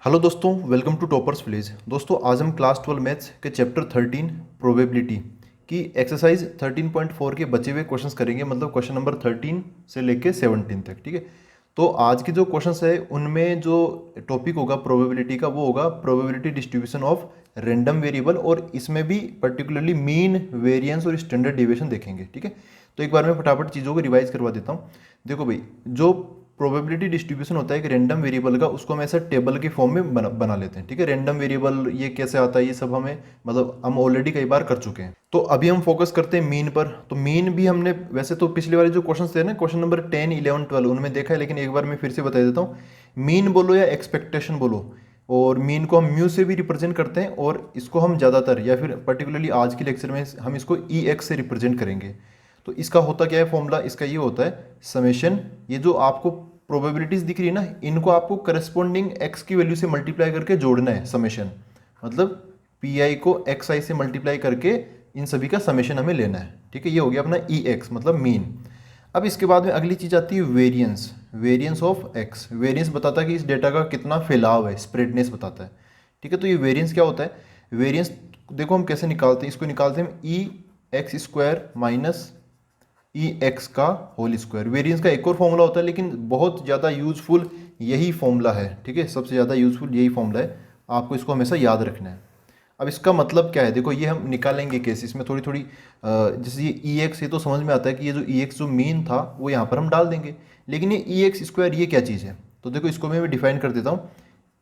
Hello दोस्तों, welcome to toppers village. दोस्तों आज हम क्लास 12 मैथ्स के चैप्टर 13 प्रोबेबिलिटी की एक्सरसाइज 13.4 के बचे हुए क्वेश्चंस करेंगे। मतलब क्वेश्चन नंबर 13 से लेके 17 तक। ठीक है, तो आज के जो क्वेश्चंस है उनमें जो टॉपिक होगा प्रोबेबिलिटी का वो होगा probability distribution of random variable, और इसमें भी पर्टिकुलरली मीन, वेरिएंस और स्टैंडर्ड डेविएशन देखेंगे। ठीक है, तो एक बार मैं फटाफट चीज़ों को रिवाइज करवा देता हूँ। देखो भाई, जो प्रोबेबिलिटी डिस्ट्रीब्यूशन होता है एक रैंडम वेरिएबल का, उसको हम ऐसे टेबल के फॉर्म में बना लेते हैं। ठीक है, रैंडम वेरिएबल ये कैसे आता है ये सब हमें मतलब हम ऑलरेडी कई बार कर चुके हैं। तो अभी हम फोकस करते हैं मीन पर। तो मीन भी हमने वैसे तो पिछले वाले जो क्वेश्चन थे ना, क्वेश्चन नंबर 10, 11, 12 उनमें देखा है, लेकिन एक बार मैं फिर से बता देता हूँ। मीन बोलो या एक्सपेक्टेशन बोलो, और मीन को हम म्यू से भी रिप्रेजेंट करते हैं, और इसको हम ज़्यादातर या फिर पर्टिकुलरली आज के लेक्चर में हम इसको ई एक्स से रिप्रेजेंट करेंगे। तो इसका होता क्या है फॉर्मूला, इसका ये होता है समेशन। ये जो आपको प्रोबेबिलिटीज दिख रही है ना, इनको आपको करस्पॉन्डिंग एक्स की वैल्यू से मल्टीप्लाई करके जोड़ना है। समेशन मतलब पी आई को एक्स आई से मल्टीप्लाई करके इन सभी का समेशन हमें लेना है। ठीक है, ये हो गया अपना ई एक्स मतलब मीन। अब इसके बाद में अगली चीज़ आती है variance. Variance of x, variance बताता है कि इस डेटा का कितना फैलाव है, स्प्रेडनेस बताता है। ठीक है, तो ये वेरिएंस क्या होता है? वेरिएंस देखो हम कैसे निकालते हैं, इसको निकालते हैं ई X square minus E X का होल स्क्वायर। वेरिएंस का एक और फॉर्मूला होता है, लेकिन बहुत ज़्यादा यूजफुल यही फॉर्मूला है। ठीक है, सबसे ज़्यादा यूजफुल यही फॉर्मूला है, आपको इसको हमेशा याद रखना है। अब इसका मतलब क्या है, देखो ये हम निकालेंगे कैसे, इसमें थोड़ी थोड़ी जैसे ये ई एक्स, ये तो समझ में आता है कि ये जो ई एक्स जो मीन था वो यहाँ पर हम डाल देंगे। लेकिन ये ई एक्स स्क्वायर ये क्या चीज़ है, तो देखो इसको मैं डिफाइन कर देता हूँ।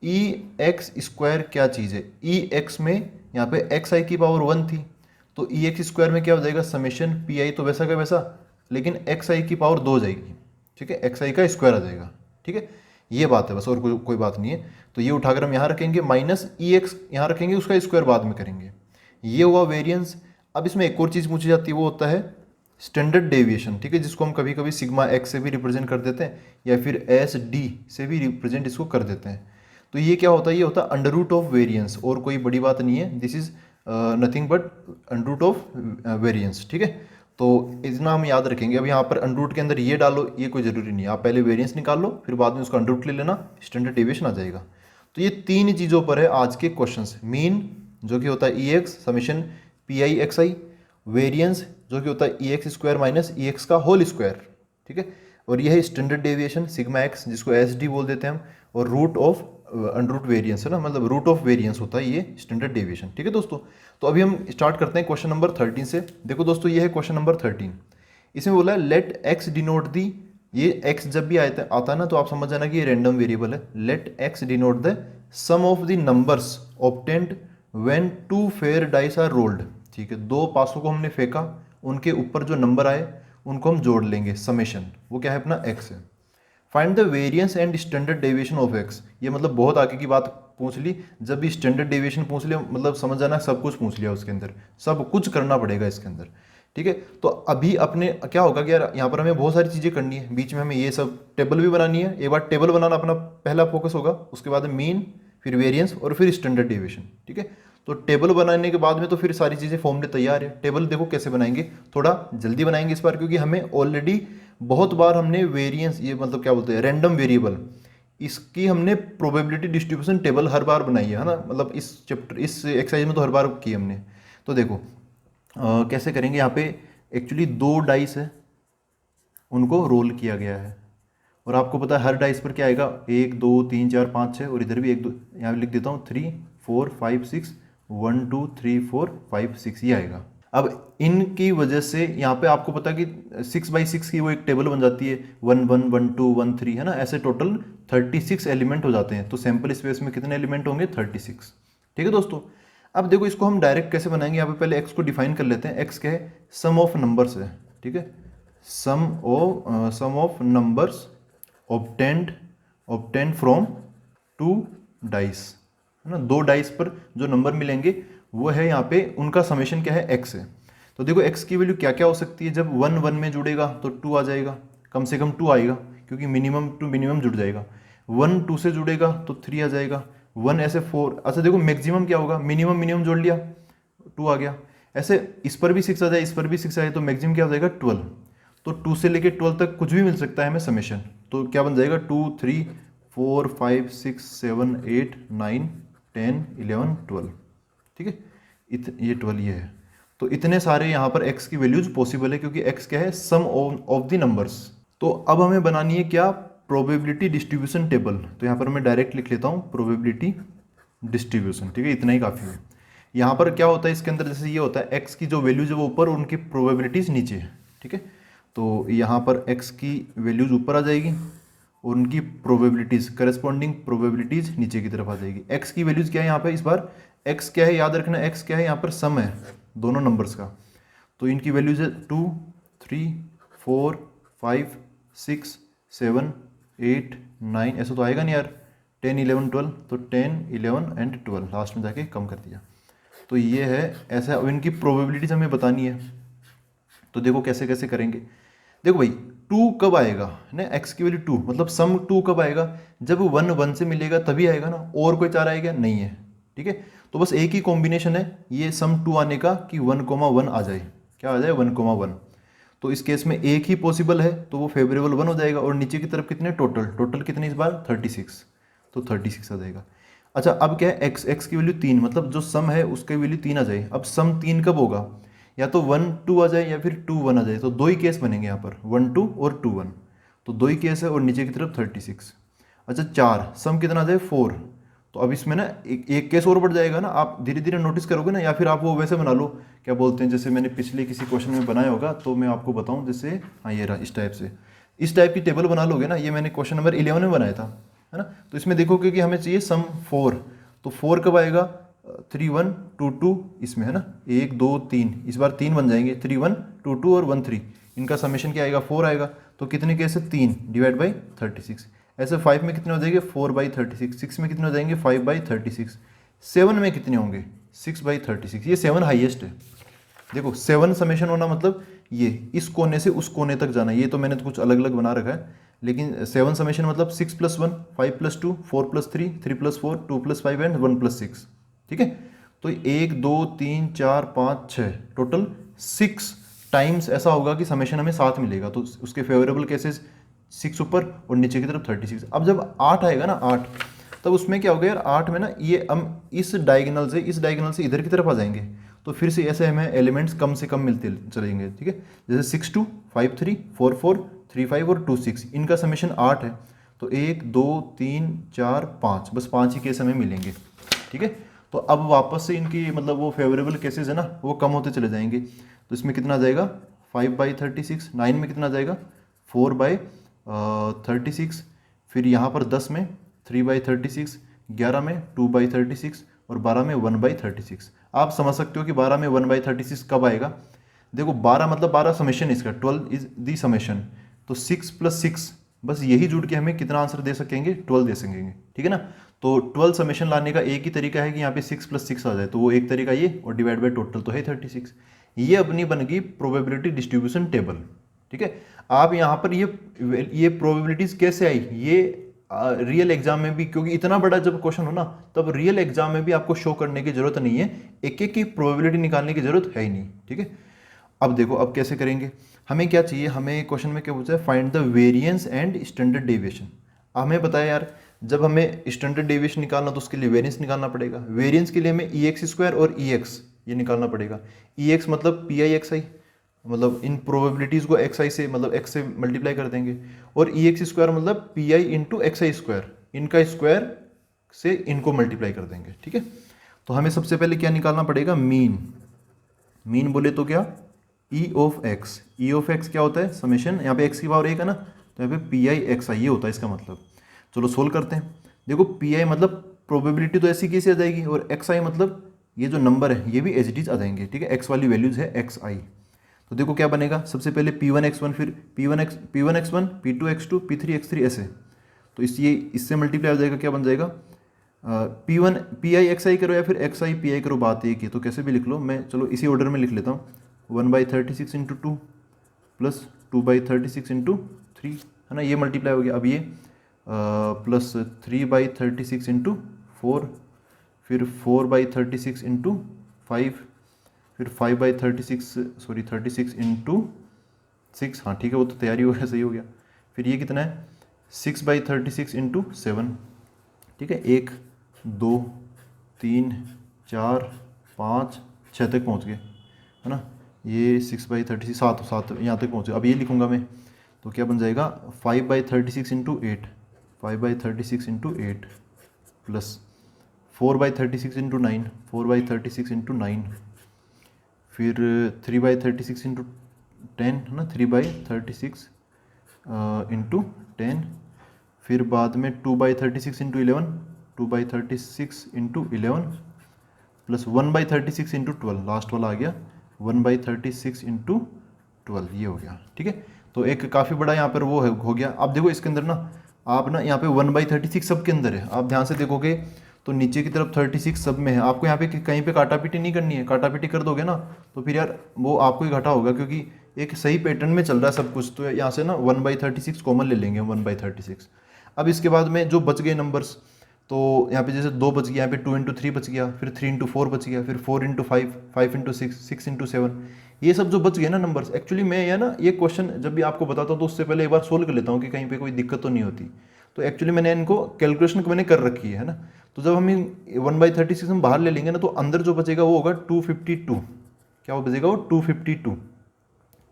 ई एक्स स्क्वायर क्या चीज़ है? ई एक्स में यहाँ पे एक्स आई की पावर 1 थी, तो ई एक्स स्क्वायर में क्या हो जाएगा समेशन पी आई, तो वैसा का वैसा, लेकिन एक्स आई की पावर 2 हो जाएगी। ठीक है, एक्स आई का स्क्वायर आ जाएगा। ठीक है, ये बात है बस, और कोई बात नहीं है। तो ये उठाकर हम यहाँ रखेंगे, माइनस ई एक्स यहाँ रखेंगे, उसका स्क्वायर बाद में करेंगे। ये हुआ वेरिएंस। अब इसमें एक और चीज़ पूछी जाती है, वो होता है स्टैंडर्ड डेविएशन। ठीक है, जिसको हम कभी कभी सिग्मा एक्स से भी रिप्रेजेंट कर देते हैं, या फिर एस डी से भी रिप्रेजेंट इसको कर देते हैं। तो ये क्या होता है? ये होता है अंडर रूट ऑफ वेरिएंस, और कोई बड़ी बात नहीं है। This is nothing but under root of variance. ठीक है, तो इतना हम याद रखेंगे। अब यहाँ पर अंडर रूट के अंदर ये डालो, ये कोई ज़रूरी नहीं है, आप पहले वेरिएंस निकाल लो, फिर बाद में उसका अंडर रूट ले लेना, स्टैंडर्ड डेविएशन आ जाएगा। तो ये तीन चीज़ों पर है आज के क्वेश्चंस। मीन जो कि होता है E X summation P I X I, variance जो कि होता है E X square minus E X का होल स्क्वायर। ठीक है, और यह है स्टैंडर्ड डेविएशन सिग्मा एक्स, जिसको एस डी बोल देते हैं हम, और root of under root variance है ना, मतलब रूट ऑफ वेरिएंस होता है ये स्टैंडर्ड डेविएशन। ठीक है दोस्तों, तो अभी हम स्टार्ट करते हैं क्वेश्चन नंबर 13 से। देखो दोस्तों, ये है क्वेश्चन नंबर 13। इसमें बोला है लेट एक्स डिनोट दी, ये एक्स जब भी आता है ना, तो आप समझ जाना कि ये रैंडम वेरिएबल है। Let X denote the sum of the numbers obtained when two fair dice are rolled. ठीक है, दो पासों को हमने फेंका, उनके ऊपर जो नंबर आए उनको हम जोड़ लेंगे, समेशन वो क्या है अपना एक्स है। Find the variance and standard deviation of x. ये मतलब बहुत आगे की बात पूछ ली। जब भी स्टैंडर्ड डेविएशन पूछ लिया मतलब समझ जाना सब कुछ पूछ लिया, उसके अंदर सब कुछ करना पड़ेगा इसके अंदर। ठीक है, तो अभी अपने क्या होगा कि यार यहाँ पर हमें बहुत सारी चीज़ें करनी है, बीच में हमें ये सब टेबल भी बनानी है। एक बार टेबल बनाना अपना पहला फोकस होगा, उसके बाद मीन, फिर वेरिएंस और फिर स्टैंडर्ड डेविएशन। ठीक है, तो टेबल बनाने के बाद में तो फिर सारी चीज़ें फॉर्मूले तैयार है। टेबल देखो कैसे बनाएंगे, थोड़ा जल्दी बनाएंगे इस बार, क्योंकि हमें ऑलरेडी बहुत बार हमने वेरिएंस, ये मतलब क्या बोलते हैं रैंडम वेरिएबल, इसकी हमने प्रोबेबिलिटी डिस्ट्रीब्यूशन टेबल हर बार बनाई है ना, मतलब इस चैप्टर इस एक्सरसाइज में तो हर बार की हमने। तो देखो कैसे करेंगे। यहाँ पे एक्चुअली दो डाइस है, उनको रोल किया गया है, और आपको पता है हर डाइस पर क्या आएगा, 1 2 3 4 5 6, और इधर भी 1 2, यहाँ पे लिख देता हूँ 3 4 5 6, 1 2 3 4 5 6 ये आएगा। अब इनकी वजह से यहाँ पे आपको पता है कि 6x6 की वो एक टेबल बन जाती है, 1 1 1 2 1 3 है ना, ऐसे टोटल 36 एलिमेंट हो जाते हैं। तो सैंपल स्पेस में कितने एलिमेंट होंगे? 36। ठीक है दोस्तों, अब देखो इसको हम डायरेक्ट कैसे बनाएंगे। यहाँ पे पहले एक्स को डिफाइन कर लेते हैं। एक्स क्या है? सम ऑफ नंबर्स है। ठीक है, sum of numbers obtained from two dice, है ना, दो डाइस पर जो नंबर मिलेंगे वो है यहाँ पे, उनका समेशन क्या है? एक्स है। तो देखो एक्स की वैल्यू क्या क्या हो सकती है, जब 1 1 में जुड़ेगा तो 2 आ जाएगा, कम से कम 2 आएगा, क्योंकि मिनिमम टू मिनिमम जुड़ जाएगा। 1 2 से जुड़ेगा तो 3 आ जाएगा, 1 ऐसे 4। अच्छा देखो मैक्सिमम क्या होगा, मिनिमम मिनिमम जोड़ लिया 2 आ गया, ऐसे इस पर भी 6 आ जाए, इस पर भी 6 आए, तो मैक्सिमम क्या हो जाएगा 12। तो 2 से लेके 12 तक कुछ भी मिल सकता है हमें समेशन। तो क्या बन जाएगा 2 3 4 5 6 7 8 9 10 11 12, ठीक है। ये 12 ये है। तो इतने सारे यहाँ पर x की वैल्यूज पॉसिबल है, क्योंकि x क्या है, सम ऑफ द नंबर्स। तो अब हमें बनानी है क्या, प्रोबेबिलिटी डिस्ट्रीब्यूशन टेबल। तो यहाँ पर मैं डायरेक्ट लिख लेता हूँ प्रोबेबिलिटी डिस्ट्रीब्यूशन, ठीक है, इतना ही काफ़ी है। यहाँ पर क्या होता है इसके अंदर, जैसे ये होता है x की जो वैल्यूज है वो ऊपर, उनकी प्रोबेबिलिटीज नीचे है, ठीक है। तो यहाँ पर x की वैल्यूज ऊपर आ जाएगी और उनकी प्रोबेबिलिटीज, करस्पॉन्डिंग प्रोबेबिलिटीज नीचे की तरफ आ जाएगी। x की वैल्यूज क्या है यहाँ पे, इस बार x क्या है, याद रखना x क्या है, यहाँ पर सम है दोनों नंबर्स का। तो इनकी वैल्यूज है 2 3 4 5 6 7 8 9, ऐसा तो आएगा नहीं यार, 10 11 12, तो 10 11 एंड 12 लास्ट में जाके कम कर दिया। तो ये है ऐसा, इनकी प्रोबेबिलिटीज हमें बतानी है। तो देखो कैसे कैसे करेंगे। देखो भाई 2 कब आएगा ना, x की वैल्यू 2, मतलब सम 2 कब आएगा, जब 1 1 से मिलेगा तभी आएगा ना, और कोई चारा आएगा नहीं है, ठीक है। तो बस एक ही कॉम्बिनेशन है ये सम 2 आने का कि 1,1 आ जाए, क्या आ जाए 1,1। तो इस केस में एक ही पॉसिबल है, तो वो फेवरेबल 1 हो जाएगा। और नीचे की तरफ कितने, टोटल कितने इस बार 36, तो 36 आ जाएगा। अच्छा अब क्या है, x की वैल्यू 3, मतलब जो सम है उसकी वैल्यू 3 आ जाए। अब सम 3 कब होगा, या तो 1 2 आ जाए या फिर 2 1 आ जाए। तो दो ही केस बनेंगे यहाँ पर, 1 2 और 2 1, तो दो ही केस है। और नीचे की तरफ 36। अच्छा 4, सम कितना आ जाए 4। तो अब इसमें ना एक केस और बढ़ जाएगा ना, आप धीरे धीरे नोटिस करोगे ना, या फिर आप वो वैसे बना लो, क्या बोलते हैं, जैसे मैंने पिछले किसी क्वेश्चन में बनाया होगा, तो मैं आपको बताऊं, जैसे हाँ ये रहा, इस टाइप की टेबल बना लोगे ना। ये मैंने क्वेश्चन नंबर 11 में बनाया था, है ना। तो इसमें देखोगे कि हमें चाहिए सम 4, तो 4 कब आएगा, 3 1 2 2, इसमें है ना 1 2 3, इस बार 3 बन जाएंगे, 3 1 2 2 और 1 3, इनका समेशन क्या आएगा 4 आएगा। तो कितने केस है, 3 डिवाइड बाई 36। ऐसे 5 में कितने हो जाएंगे, 4/36, 6 में कितने हो जाएंगे, 5/36, 7 में कितने होंगे, 6/36। ये 7 हाईएस्ट है। देखो 7 समेशन होना मतलब ये इस कोने से उस कोने तक जाना। ये तो मैंने तो कुछ अलग अलग बना रखा है, लेकिन 7 समेशन मतलब 6 + 1 5 + 2 4 + 3 3 + 4 2 + 5 एंड 1 + 6, ठीक है। तो 1 2 3 4 5 6, टोटल 6 टाइम्स ऐसा होगा कि समेशन हमें 7 मिलेगा। तो उसके फेवरेबल केसेस 6 ऊपर और नीचे की तरफ 36। अब जब 8 आएगा ना 8, तब उसमें क्या होगा यार, 8 में ना ये हम इस डायगोनल से इधर की तरफ आ जाएंगे। तो फिर से ऐसे हमें एलिमेंट्स कम से कम मिलते चलेंगे, ठीक है। जैसे 6 2 5 3 4 4 3 5 और 2 6, इनका समेशन 8 है। तो 1 2 3 4 5, बस 5 ही केस हमें मिलेंगे, ठीक है। तो अब वापस से इनकी मतलब वो फेवरेबल केसेस है ना, वो कम होते चले जाएंगे। तो इसमें कितना आ जाएगा 5/36, 9 में कितना आ जाएगा 4/36, फिर यहाँ पर 10 में 3/36, 11 में 2/36 और 12 में 1/36। आप समझ सकते हो कि 12 में 1/36 कब आएगा। देखो 12 मतलब 12 समेशन इसका, 12 इज दी समेशन। तो 6 + 6, बस यही जुड़ के हमें कितना आंसर दे सकेंगे, 12 दे सकेंगे, ठीक है ना। तो 12 समेशन लाने का एक ही तरीका है कि यहाँ पे 6 + 6 आ जाए, तो वो एक तरीका ये, और डिवाइड बाय टोटल तो है 36। ये अपनी बन गई प्रोबेबिलिटी डिस्ट्रीब्यूशन टेबल, ठीक है। आप यहाँ पर ये प्रोबेबिलिटीज कैसे आई, ये रियल एग्जाम में भी, क्योंकि इतना बड़ा जब क्वेश्चन हो ना, तब रियल एग्जाम में भी आपको शो करने की जरूरत नहीं है, एक एक की प्रोबेबिलिटी निकालने की जरूरत है ही नहीं, ठीक है। अब देखो अब कैसे करेंगे, हमें क्या चाहिए, हमें क्वेश्चन में क्या पूछा है, find the variance and standard deviation. हमें पता है यार, जब हमें स्टैंडर्ड डेविएशन निकालना तो उसके लिए वेरिएंस निकालना पड़ेगा। वेरिएंस के लिए हमें EX² और EX ये निकालना पड़ेगा। EX मतलब PIXI, मतलब इन प्रोबेबिलिटीज़ को XI से, मतलब X से मल्टीप्लाई कर देंगे। और EX² मतलब PI × XI², इनका स्क्वायर से इनको मल्टीप्लाई कर देंगे, ठीक है। तो हमें सबसे पहले क्या निकालना पड़ेगा, मीन बोले तो क्या, E(x). E(x) क्या होता है, समेशन, यहाँ पे x की पावर 1 है ना, तो यहाँ पे PIXI ये होता है इसका मतलब। चलो सोल्व करते हैं। देखो PI मतलब प्रोबेबिलिटी तो ऐसी कैसे आ जाएगी, और XI मतलब ये जो नंबर है ये भी एज इट इज आ जाएंगे, ठीक है। x वाली वैल्यूज है XI। तो देखो क्या बनेगा, सबसे पहले P1x1, फिर P1x1 P2x2 P3x3 ऐसे। तो इससे मल्टीप्लाई हो जाएगा, क्या बन जाएगा, P1 PIXI करो या फिर XI PI करो, बात एक ही। तो कैसे भी लिख लो, मैं चलो इसी ऑर्डर में लिख लेता हूँ। 1/36 × 2 प्लस 2/36 × 3, है ना, ये मल्टीप्लाई हो गया। अब ये प्लस 3/36 × 4, फिर 4/36 × 5, फिर 5/36 सॉरी 36 × 6, हाँ ठीक है, वो तो तैयारी हो गया, सही हो गया। फिर ये कितना है 6/36 इंटू 7, ठीक है, 1 2 3 4 5 6 तक पहुँच गए, है ना। ये 6/36 7 यहाँ तक पहुँचे। अब ये लिखूँगा मैं, तो क्या बन जाएगा 5/36 into 8, 5/36 into 8 plus 4/36 into 9, 4/36 into 9, फिर 3/36 इंटू 10, है ना, 3/36 इंटू 10, फिर बाद में 2/36 into 11, 2/36 into 11 plus 1/36 into 12, last वाला आ गया 1/36 इंटू 12, ये हो गया, ठीक है। तो एक काफ़ी बड़ा यहाँ पर वो हो गया। अब देखो इसके अंदर ना, आप ना यहाँ पे 1/36 सब के अंदर है, आप ध्यान से देखोगे तो नीचे की तरफ 36 सब में है। आपको यहाँ पे कहीं पे काटापीटी नहीं करनी है, काटापीटी कर दोगे ना तो फिर यार वो आपको ही घाटा होगा, क्योंकि एक सही पैटर्न में चल रहा है सब कुछ। तो यहाँ से ना 1/36 कॉमन ले लेंगे, 1/36। अब इसके बाद में जो बच गए नंबर्स, तो यहाँ पे जैसे 2 बच गया, यहाँ पे 2 इंटू 3 बच गया, फिर 3 इंटू 4 बच गया, फिर 4 इंटू 5, 5 इंटू 6, 6 इंटू 7, ये सब जो बच गए ना नंबर्स। एक्चुअली मैं ये ना ये क्वेश्चन जब भी आपको बताता हूँ तो उससे पहले एक बार सोल्व कर लेता हूँ कि कहीं पे कोई दिक्कत तो नहीं होती। तो एक्चुअली मैंने इनको कैलकुलेशन मैंने कर रखी है ना। तो जब हम 1/36 हम बाहर ले लेंगे ना, तो अंदर जो बचेगा वो होगा 252। क्या वो बचेगा? वो 252।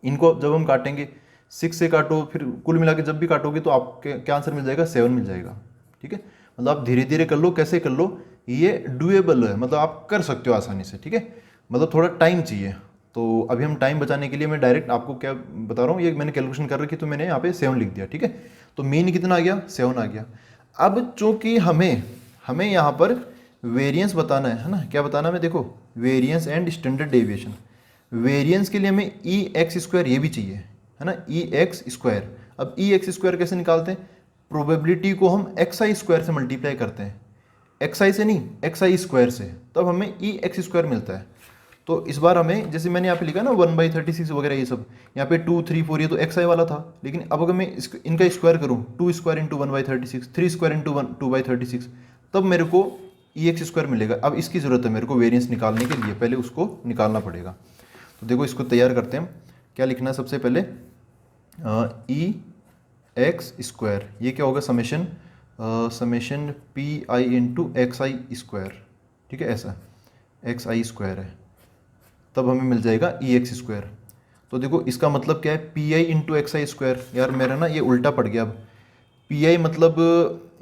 इनको जब हम काटेंगे 6 से काटो, फिर कुल मिला के जब भी काटोगे तो आपके क्या आंसर मिल जाएगा? 7 मिल जाएगा, ठीक है। मतलब आप धीरे धीरे कर लो, कैसे कर लो, ये डुएबल है, मतलब आप कर सकते हो आसानी से, ठीक है। मतलब थोड़ा टाइम चाहिए। तो अभी हम टाइम बचाने के लिए मैं डायरेक्ट आपको क्या बता रहा हूँ, ये मैंने कैलकुलेशन कर रखी, तो मैंने यहाँ पे 7 लिख दिया, ठीक है। तो मीन कितना आ गया? 7 आ गया। अब चूंकि हमें यहाँ पर वेरिएंस बताना है ना, क्या बताना है? देखो, variance and standard deviation. Variance के लिए हमें ई एक्स स्क्वायर ये भी चाहिए, है ना, ई एक्स स्क्वायर। अब ई एक्स स्क्वायर कैसे निकालते हैं? प्रोबेबिलिटी को हम एक्स आई स्क्वायर से मल्टीप्लाई करते हैं, एक्स आई से नहीं, एक्स आई स्क्वायर से, तब हमें ई एक्स स्क्वायर मिलता है। तो इस बार हमें, जैसे मैंने यहाँ पे लिखा ना 1/36 वगैरह ये सब, यहाँ पे 2 3 4 ये तो एक्स आई वाला था, लेकिन अब अगर मैं इनका स्क्वायर करूँ, 2 स्क्वायर इंटू 1/36, 3 स्क्वायर इंटू 2/36, तब मेरे को ई एक्स स्क्वायर मिलेगा। अब इसकी ज़रूरत है मेरे को वेरिएंस निकालने के लिए, पहले उसको निकालना पड़ेगा। तो देखो इसको तैयार करते हैं। क्या लिखना है सबसे पहले? ई एक्स स्क्वायर, ये क्या होगा? समेशन पी आई इंटू एक्स आई स्क्वायर, ठीक है, ऐसा एक्स आई स्क्वायर है, तब हमें मिल जाएगा ई एक्स स्क्वायर। तो देखो इसका मतलब क्या है? P I into x I square. यार मेरा ना ये उल्टा पड़ गया। अब पी आई मतलब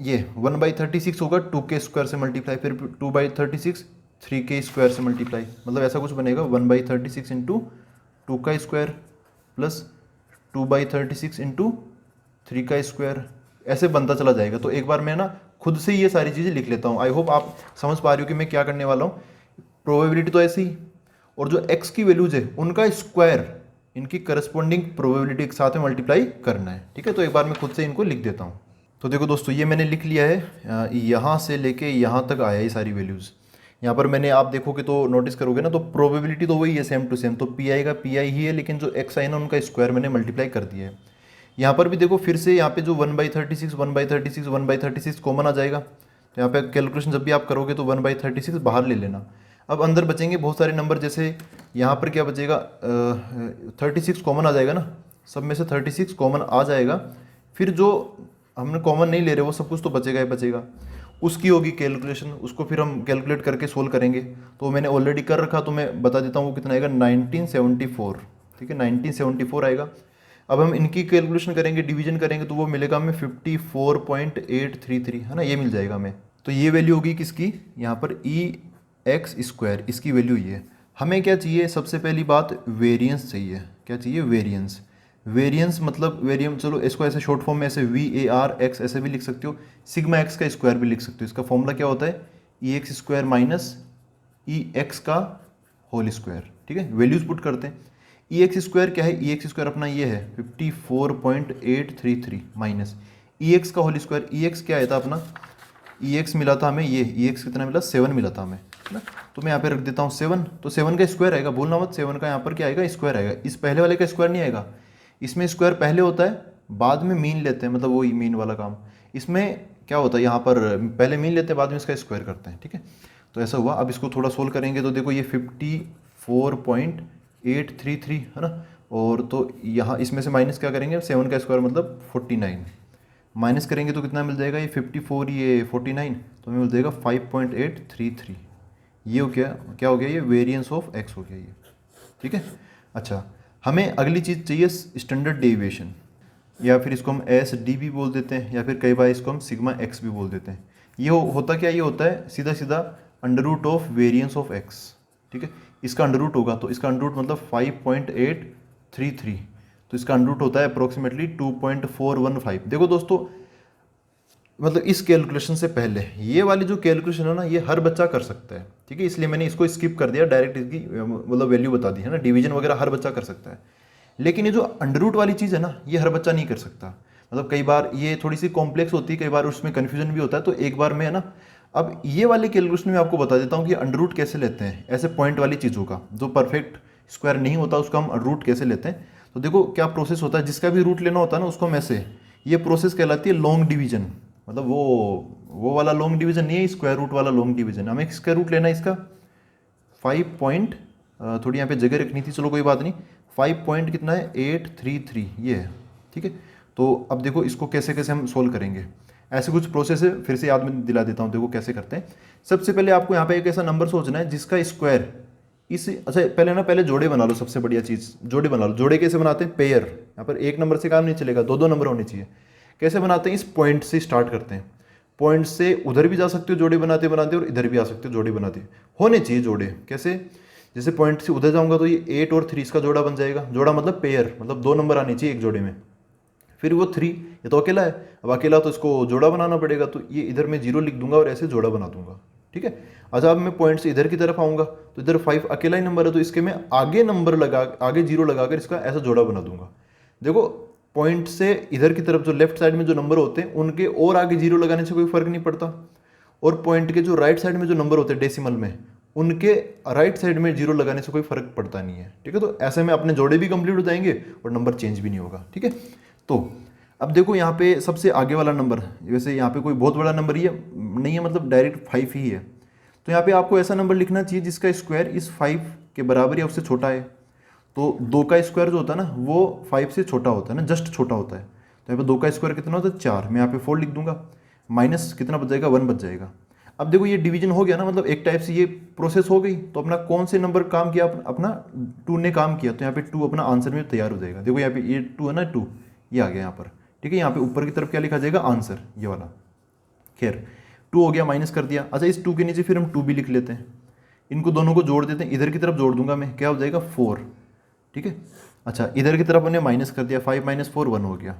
ये 1/36 होगा 2 के स्क्वायर से मल्टीप्लाई, फिर 2/36 3 के स्क्वायर से मल्टीप्लाई, मतलब ऐसा कुछ बनेगा 1/36 इंटू 2 का स्क्वायर प्लस 2/36 इंटू 3 का स्क्वायर, ऐसे बनता चला जाएगा। तो एक बार मैं ना खुद से ये सारी चीज़ें लिख लेता हूँ। आई होप आप समझ पा रहे हो कि मैं क्या करने वाला हूँ। प्रोबेबिलिटी तो ऐसी ही, और जो x की वैल्यूज है उनका स्क्वायर इनकी करस्पॉन्डिंग प्रोबेबिलिटी के साथ में मल्टीप्लाई करना है, ठीक है। तो एक बार मैं खुद से इनको लिख देता हूँ। तो देखो दोस्तों, ये मैंने लिख लिया है, यहाँ से लेके यहाँ तक आया ये सारी वैल्यूज़। यहाँ पर मैंने, आप देखोगे तो नोटिस करोगे ना, तो प्रोबेबिलिटी तो वही है, सेम टू सेम। तो पी आई का पी आई ही है, लेकिन जो एक्स आई ना उनका स्क्वायर मैंने मल्टीप्लाई कर दिया है। यहाँ पर भी देखो फिर से यहाँ पे जो 1/36 1/36 1/36 कॉमन आ जाएगा। तो यहाँ पे कैलकुलेशन जब भी आप करोगे तो 1/36 बाहर ले लेना। अब अंदर बचेंगे बहुत सारे नंबर, जैसे यहाँ पर क्या बचेगा? 36 कॉमन आ जाएगा ना, सब में से 36 कॉमन आ जाएगा। फिर जो हमने कॉमन नहीं ले रहे वो सब कुछ तो बचेगा ही बचेगा, उसकी होगी कैलकुलेशन, उसको फिर हम कैलकुलेट करके सोल्व करेंगे। तो मैंने ऑलरेडी कर रखा, तो मैं बता देता हूँ वो कितना आएगा, 1974, ठीक है, 1974 आएगा। अब हम इनकी कैलकुलेशन करेंगे, डिवीजन करेंगे, तो वो मिलेगा हमें 54.833, है ना, ये मिल जाएगा हमें। तो ये वैल्यू होगी किसकी? यहाँ पर ई एक्स स्क्वायर, इसकी वैल्यू ये। हमें क्या चाहिए? सबसे पहली बात वेरिएंस चाहिए। क्या चाहिए? वेरिएंस। वेरिएंस मतलब वेरिएंस, चलो इसको ऐसे शॉर्ट फॉर्म में ऐसे VAR ऐसे भी लिख सकते हो, सिग्मा एक्स का स्क्वायर भी लिख सकते हो। इसका फॉर्मूला क्या होता है? E X square minus E X का होल स्क्वायर, ठीक है। वैल्यूज पुट करते हैं। ई एक्स स्क्वायर क्या है? ई एक्स स्क्वायर अपना ये है 54.833 माइनस ई एक्स का होल स्क्वायर। ई एक्स क्या आया था अपना? ई एक्स मिला था हमें, ये ई एक्स कितना मिला? 7 मिला था हमें, है ना। तो मैं यहाँ पे रख देता हूँ 7। तो 7 का स्क्वायर आएगा, भूलना मत, 7 का यहाँ पर क्या आएगा? स्क्वायर आएगा। इस पहले वाले का स्क्वायर नहीं आएगा, इसमें स्क्वायर पहले होता है, बाद में मीन लेते हैं, मतलब वही मीन वाला काम। इसमें क्या होता है? यहाँ पर पहले मीन लेते हैं, बाद में इसका स्क्वायर करते हैं, ठीक है। तो ऐसा हुआ। अब इसको थोड़ा सोल्व करेंगे तो देखो ये 54.833 है ना, और तो यहाँ इसमें से माइनस क्या करेंगे? 7 का स्क्वायर मतलब 49, माइनस करेंगे तो कितना मिल जाएगा, ये 54 ये 49, तो हमें मिल जाएगा 5.833। ये हो क्या हो गया, ये वेरिएंस ऑफ एक्स हो गया ये, ठीक है। अच्छा, हमें अगली चीज़ चाहिए स्टैंडर्ड डेविएशन, या फिर इसको हम एस डी भी बोल देते हैं, या फिर कई बार इसको हम सिग्मा एक्स भी बोल देते हैं। ये होता क्या, ये होता है सीधा सीधा under root of variance of X, ठीक है। इसका अंडर रूट होगा तो इसका अंडर रूट मतलब 5.833, तो इसका अंडर रूट होता है अप्रोक्सीमेटली 2.415। देखो दोस्तों, मतलब इस कैलकुलेशन से पहले ये वाली जो कैलकुलेशन है ना, ये हर बच्चा कर सकता है, ठीक है। इसलिए मैंने इसको स्किप कर दिया, डायरेक्ट इसकी मतलब वैल्यू बता दी है ना। डिवीजन वगैरह हर बच्चा कर सकता है, लेकिन ये जो अंडर रूट वाली चीज़ है ना, ये हर बच्चा नहीं कर सकता। मतलब कई बार ये थोड़ी सी कॉम्प्लेक्स होती है, कई बार उसमें कन्फ्यूजन भी होता है, तो एक बार में है ना, अब ये वाले कैलकुलेशन में आपको बता देता हूँ कि अंडर रूट कैसे लेते हैं ऐसे पॉइंट वाली चीज़ों का। जो परफेक्ट स्क्वायर नहीं होता उसका हम रूट कैसे लेते हैं, तो देखो क्या प्रोसेस होता है। जिसका भी रूट लेना होता है ना, उसको हम ऐसे, ये प्रोसेस कहलाती है लॉन्ग डिवीजन। मतलब वो वाला लॉन्ग डिवीजन नहीं है, स्क्वायर रूट वाला लॉन्ग डिवीजन। हमें स्क्वायर रूट लेना है इसका 5 पॉइंट, थोड़ी यहाँ पे जगह रखनी थी, चलो कोई बात नहीं, 5 पॉइंट कितना है 833 ये है, ठीक है। तो अब देखो इसको कैसे कैसे हम सोल्व करेंगे, ऐसे कुछ प्रोसेस है, फिर से याद में दिला देता हूँ, देखो कैसे करते हैं। सबसे पहले आपको यहाँ पे एक ऐसा नंबर सोचना है जिसका स्क्वायर इस, अच्छा पहले जोड़े बना लो, सबसे बढ़िया चीज़ जोड़े बना लो। जोड़े कैसे बनाते हैं, पेयर, यहाँ पर एक नंबर से काम नहीं चलेगा, दो नंबर होने चाहिए। कैसे बनाते हैं, इस पॉइंट से स्टार्ट करते हैं, पॉइंट से उधर भी जा सकते हो जोड़े बनाते बनाते, और इधर भी आ सकते हो जोड़े बनाते, होने चाहिए जोड़े। कैसे, जैसे पॉइंट से उधर जाऊंगा तो ये 8 और 3 का जोड़ा बन जाएगा। जोड़ा मतलब पेयर, मतलब दो नंबर आने चाहिए एक जोड़े में। फिर वो 3, ये तो अकेला है, अब अकेला तो इसको जोड़ा बनाना पड़ेगा, तो ये इधर मैं 0 लिख दूंगा और ऐसे जोड़ा बना दूंगा, ठीक है। अच्छा, अब मैं पॉइंट से इधर की तरफ आऊंगा तो इधर 5 अकेला ही नंबर है, तो इसके मैं आगे नंबर लगा, आगे 0 लगाकर इसका ऐसा जोड़ा बना दूंगा। देखो पॉइंट से इधर की तरफ जो लेफ्ट साइड में जो नंबर होते हैं उनके और आगे 0 लगाने से कोई फर्क नहीं पड़ता, और पॉइंट के जो राइट साइड में जो नंबर होते हैं डेसिमल में, उनके राइट साइड में 0 लगाने से कोई फर्क पड़ता नहीं है, ठीक है। तो ऐसे में अपने जोड़े भी कंप्लीट हो जाएंगे और नंबर चेंज भी नहीं होगा, ठीक है। तो अब देखो यहाँ पे सबसे आगे वाला नंबर, वैसे यहाँ पे कोई बहुत बड़ा नंबर ही है नहीं है, मतलब डायरेक्ट 5 ही है, तो यहाँ पे आपको ऐसा नंबर लिखना चाहिए जिसका स्क्वायर इस 5 के बराबर या उससे छोटा है। तो 2 का स्क्वायर जो होता है ना, वो 5 से छोटा होता है ना, जस्ट छोटा होता है। तो यहाँ पे 2 का स्क्वायर कितना होता है 4, मैं यहाँ पे 4 लिख दूंगा, माइनस कितना बच जाएगा 1 बच जाएगा। अब देखो ये डिवीजन हो गया ना, मतलब एक टाइप से ये प्रोसेस हो गई। तो अपना कौन से नंबर काम किया, अपना 2 ने काम किया, तो यहाँ पे 2 अपना आंसर में तैयार हो जाएगा। देखो यहाँ पे ये 2 है ना, 2 ये आ गया यहाँ पर, ठीक है। यहाँ पे ऊपर की तरफ क्या लिखा जाएगा, आंसर ये वाला। खैर 2 हो गया, माइनस कर दिया। अच्छा, इस 2 के नीचे फिर हम 2 भी लिख लेते हैं, इनको दोनों को जोड़ देते हैं, इधर की तरफ जोड़ दूंगा मैं, क्या हो जाएगा 4, ठीक है। अच्छा, इधर की तरफ हमने माइनस कर दिया, 5 - 4 1 हो गया।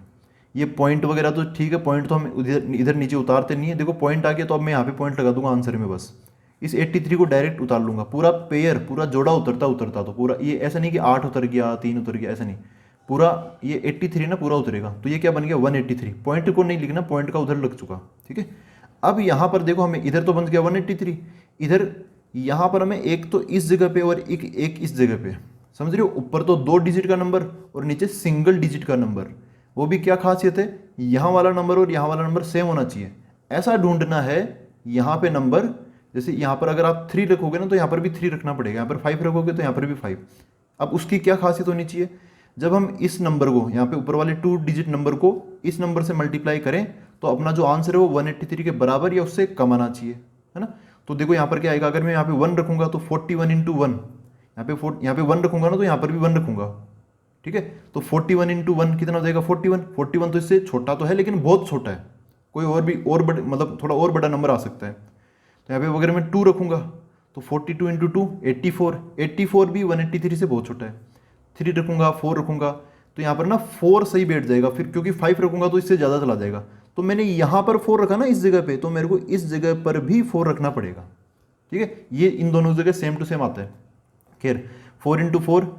ये पॉइंट वगैरह तो ठीक है, पॉइंट तो हम इधर नीचे उतारते नहीं है। देखो पॉइंट आ गया, तो अब मैं यहाँ पे पॉइंट लगा दूंगा आंसर में, बस इस 83 को डायरेक्ट उतार लूंगा। पूरा पेयर, पूरा जोड़ा उतरता तो पूरा, ये ऐसा नहीं कि 8 उतर गया 3 उतर गया, ऐसा नहीं, पूरा ये 83 ना पूरा उतरेगा। तो ये क्या बन गया 183, पॉइंट को नहीं लिखना, पॉइंट का उधर लग चुका, ठीक है। अब यहाँ पर देखो हमें इधर तो बन गया 183, इधर यहाँ पर हमें एक तो इस जगह पे और एक इस जगह पे, समझ रहे हो। ऊपर तो 2 डिजिट का नंबर और नीचे सिंगल डिजिट का नंबर। वो भी क्या खासियत है, यहाँ वाला नंबर और यहाँ वाला नंबर सेम होना चाहिए, ऐसा ढूंढना है। यहाँ पे नंबर, जैसे यहाँ पर अगर आप 3 रखोगे ना, तो यहाँ पर भी 3 रखना पड़ेगा। यहाँ पर 5 रखोगे तो यहाँ पर भी 5। अब उसकी क्या खासियत होनी चाहिए, जब हम इस नंबर को, यहाँ पे ऊपर वाले 2 डिजिट नंबर को इस नंबर से मल्टीप्लाई करें, तो अपना जो आंसर है वो 183 के बराबर या उससे कम आना चाहिए, है ना। तो देखो यहाँ पर क्या आएगा, अगर मैं यहाँ पे 1 रखूंगा तो 41 × 1, यहाँ पे 1 रखूंगा ना, तो यहाँ पर भी 1 रखूंगा, ठीक है। तो 41 × 1 कितना हो जाएगा 41 तो इससे छोटा तो है, लेकिन बहुत छोटा है, कोई और भी और बड़े, मतलब थोड़ा और बड़ा नंबर आ सकता है। तो यहाँ पे अगर मैं 2 रखूंगा तो 42 × 2 84 भी 183 से बहुत छोटा है। 3 रखूंगा, 4 रखूंगा, तो यहाँ पर ना 4 सही बैठ जाएगा फिर, क्योंकि 5 रखूंगा तो इससे ज़्यादा चला जाएगा। तो मैंने यहाँ पर 4 रखा ना इस जगह पे, तो मेरे को इस जगह पर भी 4 रखना पड़ेगा, ठीक है। ये इन दोनों जगह सेम टू सेम आता है। खैर 4 × 4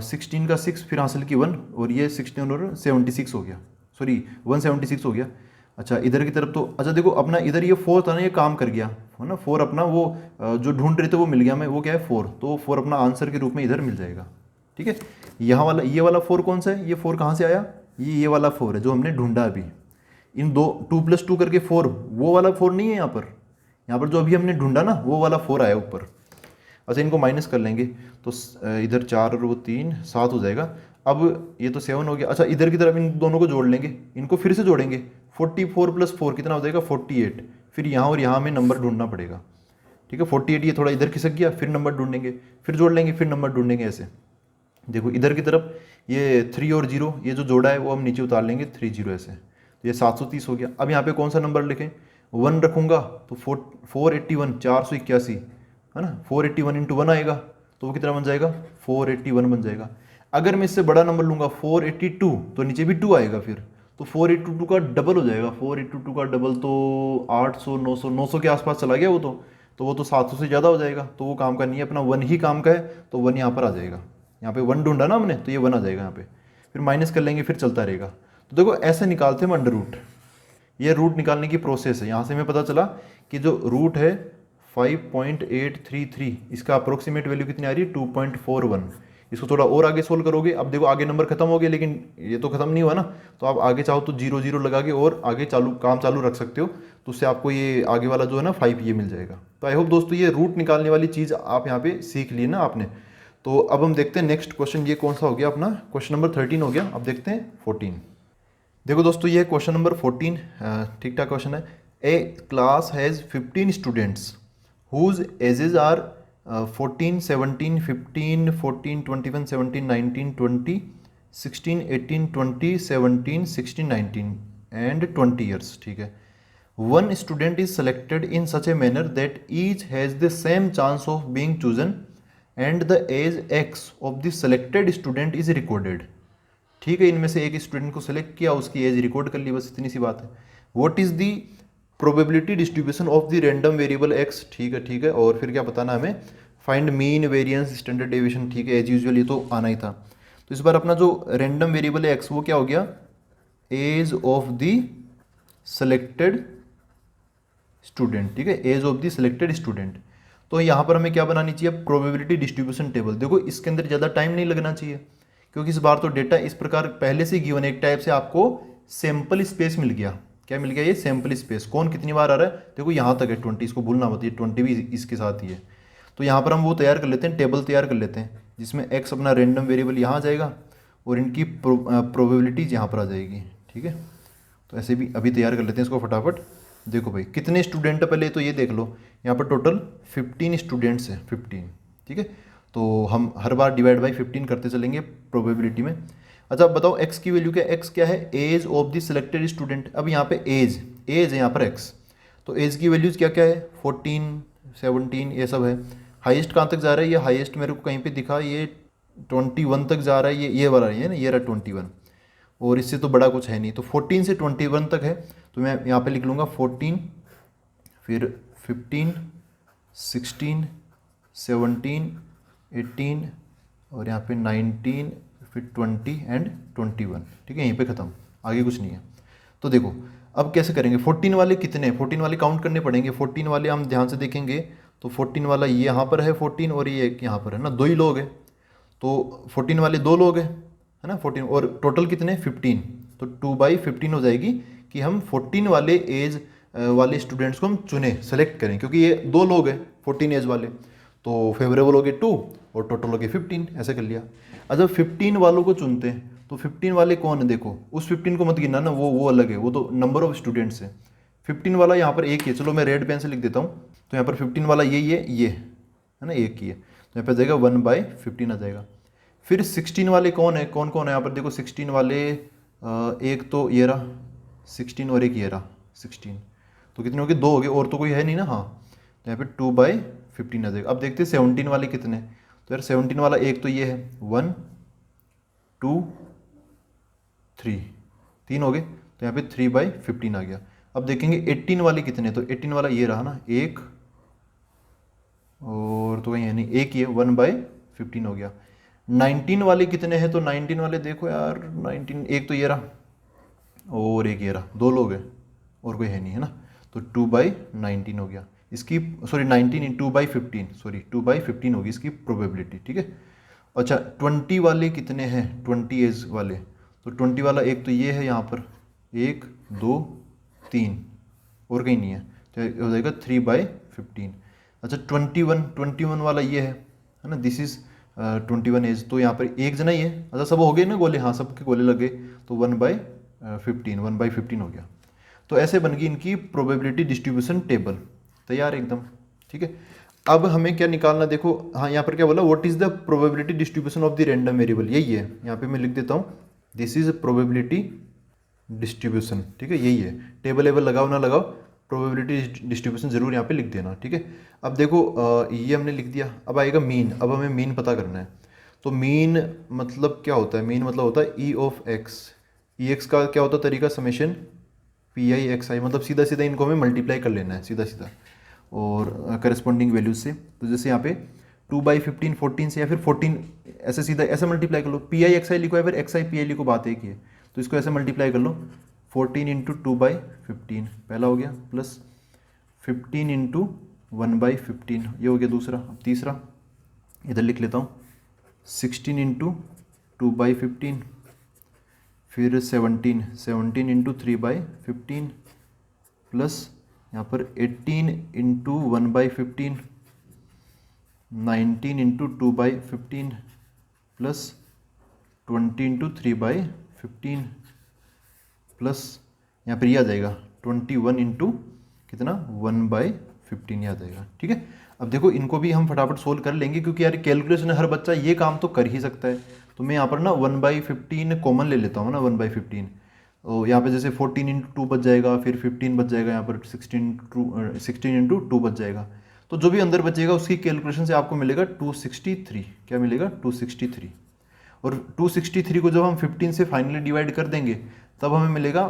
16 का 6, फिर हासिल की 1, और ये 16 और 76 हो गया, सॉरी 176 हो गया। अच्छा, इधर की तरफ तो, अच्छा देखो अपना इधर ये 4 था ना, ये काम कर गया है ना। 4 अपना वो जो ढूंढ रहे थे वो मिल गया, मैं वो क्या है 4, तो 4 अपना आंसर के रूप में इधर मिल जाएगा, ठीक है। यहाँ वाला, ये वाला 4 कौन सा है, ये 4 कहाँ से आया, ये वाला 4 है जो हमने ढूंढा अभी। इन 2 + 2 करके 4, वो वाला 4 नहीं है यहाँ पर जो अभी हमने ढूंढा ना, वो वाला 4 आया ऊपर। अच्छा, इनको माइनस कर लेंगे तो इधर 4 और वो 3 7 हो जाएगा। अब ये तो 7 हो गया। अच्छा, इधर की तरफ इन दोनों को जोड़ लेंगे, इनको फिर से जोड़ेंगे, 44 प्लस 4 कितना हो जाएगा 48। फिर यहाँ और यहाँ में नंबर ढूंढना पड़ेगा, ठीक है। 48 ये थोड़ा इधर खिसक गया, फिर नंबर ढूंढेंगे, फिर जोड़ लेंगे, फिर नंबर ढूंढेंगे, ऐसे। देखो इधर की तरफ ये 3 और 0 ये जो जोड़ा है वो हम नीचे उतार लेंगे, 3 0 ऐसे, तो ये 730 हो गया। अब यहाँ पे कौन सा नंबर लिखें, 1 रखूँगा तो 481 481 है ना, 481 इंटू 1 आएगा तो वो कितना बन जाएगा 481 बन जाएगा। अगर मैं इससे बड़ा नंबर लूँगा 482 तो नीचे भी 2 आएगा, फिर तो 482 का डबल हो जाएगा, 482 का डबल तो 800 900 900 के आसपास चला गया वो तो वो तो 700 से ज़्यादा हो जाएगा, तो वो काम का नहीं है, अपना 1 ही काम का है, तो 1 यहाँ पर आ जाएगा। यहाँ पे 1 ढूंढा ना हमने तो ये 1 आ जाएगा यहाँ पे, फिर माइनस कर लेंगे, फिर चलता रहेगा। तो देखो ऐसे निकालते हैं अंडर रूट, ये रूट निकालने की प्रोसेस है। यहाँ से हमें पता चला कि जो रूट है 5.833, इसका अप्रोक्सीमेट वैल्यू कितनी आ रही है 2.41। इसको थोड़ा और आगे सोल्व करोगे, अब देखो आगे नंबर खत्म हो गए, लेकिन ये तो खत्म नहीं हुआ ना, तो आप आगे चाहो तो 0 0 लगा के और आगे काम चालू रख सकते हो, तो उससे आपको ये आगे वाला जो है ना 5 ये मिल जाएगा। तो आई होप दोस्तों ये रूट निकालने वाली चीज़ आप यहाँ पे सीख ली ना आपने। तो अब हम देखते हैं नेक्स्ट क्वेश्चन, ये कौन सा हो गया अपना, क्वेश्चन नंबर 13 हो गया। अब देखते हैं 14। देखो दोस्तों ये क्वेश्चन नंबर 14 ठीक ठाक क्वेश्चन है। A class has 15 students whose ages are 14 17 15 14 21 17 19 20 16 18 20 17 16 19 and 20 years, ठीक है। One student is selected in such a manner that each has the same chance of being chosen and the age X of the selected student is recorded, ठीक है। इनमें से एक student को select किया, उसकी एज रिकॉर्ड कर ली, बस इतनी सी बात है। What is the probability distribution of the random variable x, ठीक है ठीक है। और फिर क्या बताना हमें, find mean variance standard deviation, ठीक है, एज यूजुअल ये तो आना ही था। तो इस बार अपना जो रैंडम वेरिएबल है एक्स वो क्या हो गया, age of the selected student, ठीक है, age of the selected student. तो यहाँ पर हमें क्या बनानी चाहिए, प्रोबेबिलिटी डिस्ट्रीब्यूशन टेबल। देखो इसके अंदर ज़्यादा टाइम नहीं लगना चाहिए, क्योंकि इस बार तो डेटा इस प्रकार पहले से गिवन, एक टाइप से आपको सैंपल स्पेस मिल गया। क्या मिल गया, ये सैंपल स्पेस। कौन कितनी बार आ रहा है, देखो यहाँ तक है 20, इसको भूलना मत, ये 20 भी इसके साथ ही है। तो यहाँ पर हम वो तैयार कर लेते हैं, टेबल तैयार कर लेते हैं, जिसमें एक्स अपना रैंडम वेरिएबल यहाँ आ जाएगा और इनकी प्रोबेबिलिटीज यहाँ पर आ जाएगी, ठीक है। तो ऐसे भी अभी तैयार कर लेते हैं इसको फटाफट। देखो भाई कितने स्टूडेंट है, पहले तो ये देख लो, यहाँ पर टोटल 15 स्टूडेंट्स हैं, 15, ठीक है। तो हम हर बार डिवाइड बाई 15 करते चलेंगे प्रोबेबिलिटी में। अच्छा बताओ एक्स की वैल्यू क्या, एक्स क्या है, age of the selected student. अब यहाँ पे एज है यहाँ पर एक्स, तो एज की वैल्यूज क्या क्या है, 14 17 ये सब है। हाईएस्ट कहाँ तक जा रहा है, ये हाईएस्ट मेरे को कहीं पे दिखा, ये 21 तक जा रहा है, ये वाला है ना, ये रहा 21, और इससे तो बड़ा कुछ है नहीं। तो 14 से 21 तक है, तो मैं यहाँ पे लिख लूँगा 14, फिर 15 16 17 18 और यहाँ पे 19 फिर 20 एंड 21, ठीक है, यहीं पे ख़त्म, आगे कुछ नहीं है। तो देखो अब कैसे करेंगे, 14 वाले कितने, 14 वाले काउंट करने पड़ेंगे। 14 वाले हम ध्यान से देखेंगे तो 14 वाला ये यहाँ पर है 14 और ये एक यहाँ पर है ना, 2 ही लोग हैं, तो 14 वाले 2 लोग हैं, है ना 14, और टोटल कितने 15, तो 2/15 हो जाएगी कि हम 14 वाले एज वाले स्टूडेंट्स को हम चुने, सेलेक्ट करें, क्योंकि ये 2 लोग हैं 14 एज वाले, तो फेवरेबल हो गए 2 और टोटल हो गए 15, ऐसे कर लिया। अच्छा 15 वालों को चुनते हैं, तो 15 वाले कौन है, देखो उस 15 को मत गिनना ना, वो अलग है, वो तो नंबर ऑफ स्टूडेंट्स है। 15 वाला यहाँ पर एक ही है, चलो मैं रेड पेन से लिख देता हूँ, तो यहाँ पर 15 वाला ये है ना, एक ही है, तो यहाँ पर जाएगा 1/15 आ जाएगा। फिर 16 वाले कौन है, कौन कौन है यहाँ पर, देखो 16 वाले एक तो ये रहा 16 और एक ये रहा 16, तो कितने हो गए, 2 हो गए, और तो कोई है नहीं ना, हाँ, तो यहाँ पे 2/15 आ जाएगा। अब देखते हैं 17 वाले कितने, तो यार 17 वाला एक तो ये है 1 2 3, 3 हो गए, तो यहाँ पे 3/15 आ गया। अब देखेंगे 18 वाले कितने, तो 18 वाला ये रहा ना, एक और तो कहीं है नहीं, एक ही है, 1/15 हो गया। 19 वाले कितने हैं, तो 19 वाले देखो यार 19, एक तो ये रहा और एक ये रहा, 2 लोग हैं और कोई है नहीं, है ना, तो 2/19 हो गया इसकी, सॉरी 19 इन 2/15, सॉरी 2/15 होगी इसकी प्रोबेबिलिटी, ठीक है। अच्छा 20 वाले कितने हैं, 20 एज वाले, तो 20 वाला एक तो ये है यहाँ पर, 1 2 3 और कहीं नहीं है, तो हो जाएगा 3/15। अच्छा 21 वाला ये है ना, दिस इज 21 एज, तो यहाँ पर एक जना ही है। अच्छा सब हो गए ना गोले, हाँ सबके गोले लग गए, तो 1/15 हो गया। तो ऐसे बन गई इनकी प्रोबेबिलिटी डिस्ट्रीब्यूशन टेबल। तैयार एकदम, ठीक है। अब हमें क्या निकालना, देखो हाँ यहाँ पर क्या बोला, what is the probability distribution of the random variable, यही है। यहाँ पे मैं लिख देता हूँ, दिस इज प्रोबेबिलिटी डिस्ट्रीब्यूशन, ठीक है, यही है। टेबल एबल लगाओ ना लगाओ, प्रोबेबिलिटी डिस्ट्रीब्यूशन जरूर यहाँ पे लिख देना, ठीक है। अब देखो ये हमने लिख दिया, अब आएगा मीन। अब हमें मीन पता करना है। तो मीन मतलब क्या होता है, मीन मतलब होता है ई ऑफ एक्स। ई एक्स का क्या होता है तरीका, summation P I X I, मतलब सीधा सीधा इनको हमें मल्टीप्लाई कर लेना है सीधा सीधा और करस्पॉन्डिंग वैल्यूज से। तो जैसे यहाँ पे 2/15 14 से, या फिर 14 ऐसे सीधा ऐसे मल्टीप्लाई कर लो। पी आई एक्स आई लिखो या फिर एक्स आई पी आई लिखो, बात एक ही है। तो इसको ऐसे मल्टीप्लाई कर लो, 14 इंटू 2/15 पहला हो गया, प्लस 15 इंटू 1/15 ये हो गया दूसरा। अब तीसरा इधर लिख लेता हूँ, 16 इंटू 2/15, फिर 17 इंटू 3/15, प्लस यहाँ पर 18 into 1/15, 19 into 2/15, plus 20 into 3/15, plus यहाँ पर ये आ जाएगा 21 इंटू कितना 1/15 ये आ जाएगा, ठीक है। अब देखो इनको भी हम फटाफट सोल्व कर लेंगे, क्योंकि यार कैलकुलेशन हर बच्चा ये काम तो कर ही सकता है। तो मैं यहाँ पर ना 1/15 कॉमन ले लेता हूँ ना, 1/15। तो यहाँ पे जैसे 14 इंटू 2 बच जाएगा, फिर 15 बच जाएगा, यहाँ पर 16 इंटू 2 बच जाएगा। तो जो भी अंदर बचेगा उसकी कैलकुलेशन से आपको मिलेगा 263। क्या मिलेगा, 263। और 263 को जब हम 15 से फाइनली डिवाइड कर देंगे तब हमें मिलेगा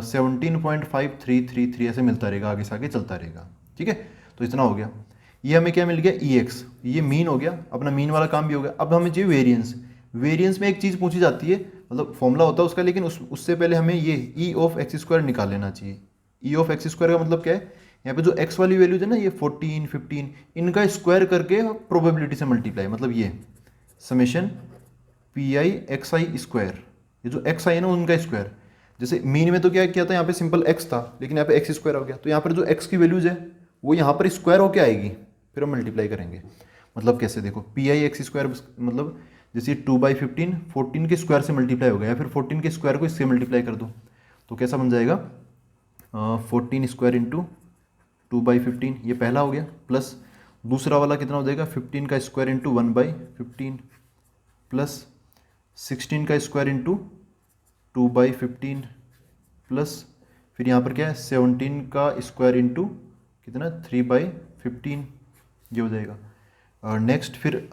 17.5333, ऐसे मिलता रहेगा, आगे से आगे चलता रहेगा, ठीक है। तो इतना हो गया। ये हमें क्या मिल गया, ई एक्स, ये मीन हो गया, अपना मीन वाला काम भी हो गया। अब हमें चाहिए वेरिएंस। वेरिएंस में एक चीज़ पूछी जाती है, मतलब फॉर्मूला होता है उसका, लेकिन उससे पहले हमें ये ई ऑफ एक्स स्क्वायर निकाल लेना चाहिए। ई ऑफ एक्स स्क्वायर का मतलब क्या है, यहाँ पे जो एक्स वाली वैल्यूज है ना, ये 14 15, इनका स्क्वायर करके प्रोबेबिलिटी से मल्टीप्लाई, मतलब ये summation P I X I square, ये जो एक्स आई है ना उनका स्क्वायर। जैसे मीन में तो क्या किया था, यहाँ पे सिंपल एक्स था, लेकिन यहाँ पे एक्स स्क्वायर हो गया। तो यहाँ पर जो एक्स की वैल्यूज है वो यहाँ पर स्क्वायर होके आएगी, फिर हम मल्टीप्लाई करेंगे। मतलब कैसे, देखो पी आई एक्स स्क्वायर, मतलब जैसे 2/15 14 के स्क्वायर से मल्टीप्लाई हो गया, या फिर 14 के स्क्वायर को इससे मल्टीप्लाई कर दो, तो कैसा बन जाएगा 14 स्क्वायर इंटू 2/15, ये पहला हो गया। प्लस दूसरा वाला कितना हो जाएगा, 15 का स्क्वायर इंटू 1/15, प्लस 16 का स्क्वायर इंटू 2/15, प्लस फिर यहाँ पर क्या है 17 का स्क्वायर इंटू कितना 3/15, ये हो जाएगा। नेक्स्ट फिर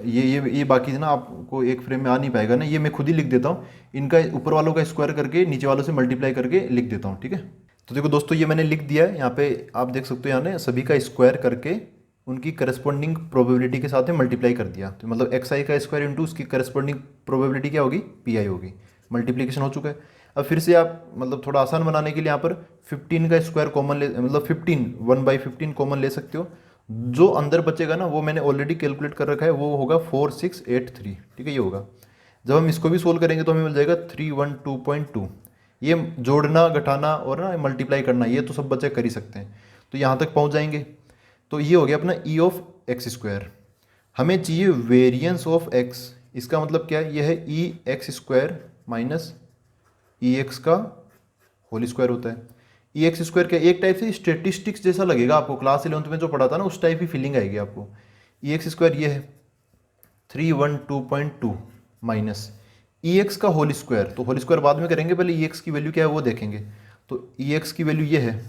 ये बाकी ना आपको एक फ्रेम में आ नहीं पाएगा ना, ये मैं खुद ही लिख देता हूँ। इनका ऊपर वालों का स्क्वायर करके नीचे वालों से मल्टीप्लाई करके लिख देता हूँ, ठीक है। तो देखो दोस्तों ये मैंने लिख दिया है, यहाँ पे आप देख सकते हो, यहाँ ने सभी का स्क्वायर करके उनकी करस्पॉन्डिंग प्रोबेबिलिटी के साथ में मल्टीप्लाई कर दिया। तो मतलब एक्स आई का स्क्वायर इंटू उसकी करस्पॉन्डिंग प्रोबेबिलिटी क्या होगी, पी आई होगी। मल्टीप्लीकेशन हो चुका है। अब फिर से आप मतलब थोड़ा आसान बनाने के लिए यहाँ पर 15 का स्क्वायर कॉमन ले, मतलब 1/15 कॉमन ले सकते हो। जो अंदर बचेगा ना वो मैंने ऑलरेडी कैलकुलेट कर रखा है, वो होगा 4683, ठीक है, ये होगा। जब हम इसको भी सोल्व करेंगे तो हमें मिल जाएगा 312.2। ये जोड़ना घटाना और ना मल्टीप्लाई करना ये तो सब बच्चे कर ही सकते हैं, तो यहाँ तक पहुँच जाएंगे। तो ये हो गया अपना ई ऑफ एक्स स्क्वायर। हमें चाहिए वेरिएंस ऑफ एक्स। इसका मतलब क्या है, यह है E X square minus E X का होल स्क्वायर होता है। ई एक्स स्क्वायर क्या, एक टाइप से स्टेटिस्टिक्स जैसा लगेगा आपको, क्लास 11th में जो पढ़ा था ना उस टाइप की फीलिंग आएगी आपको। ई एक्स स्क्वायर ये है 312.2 माइनस ई एक्स का होल स्क्वायर, तो होल स्क्वायर बाद में करेंगे, पहले ई एक्स की वैल्यू क्या है वो देखेंगे। तो ई एक्स की वैल्यू ये है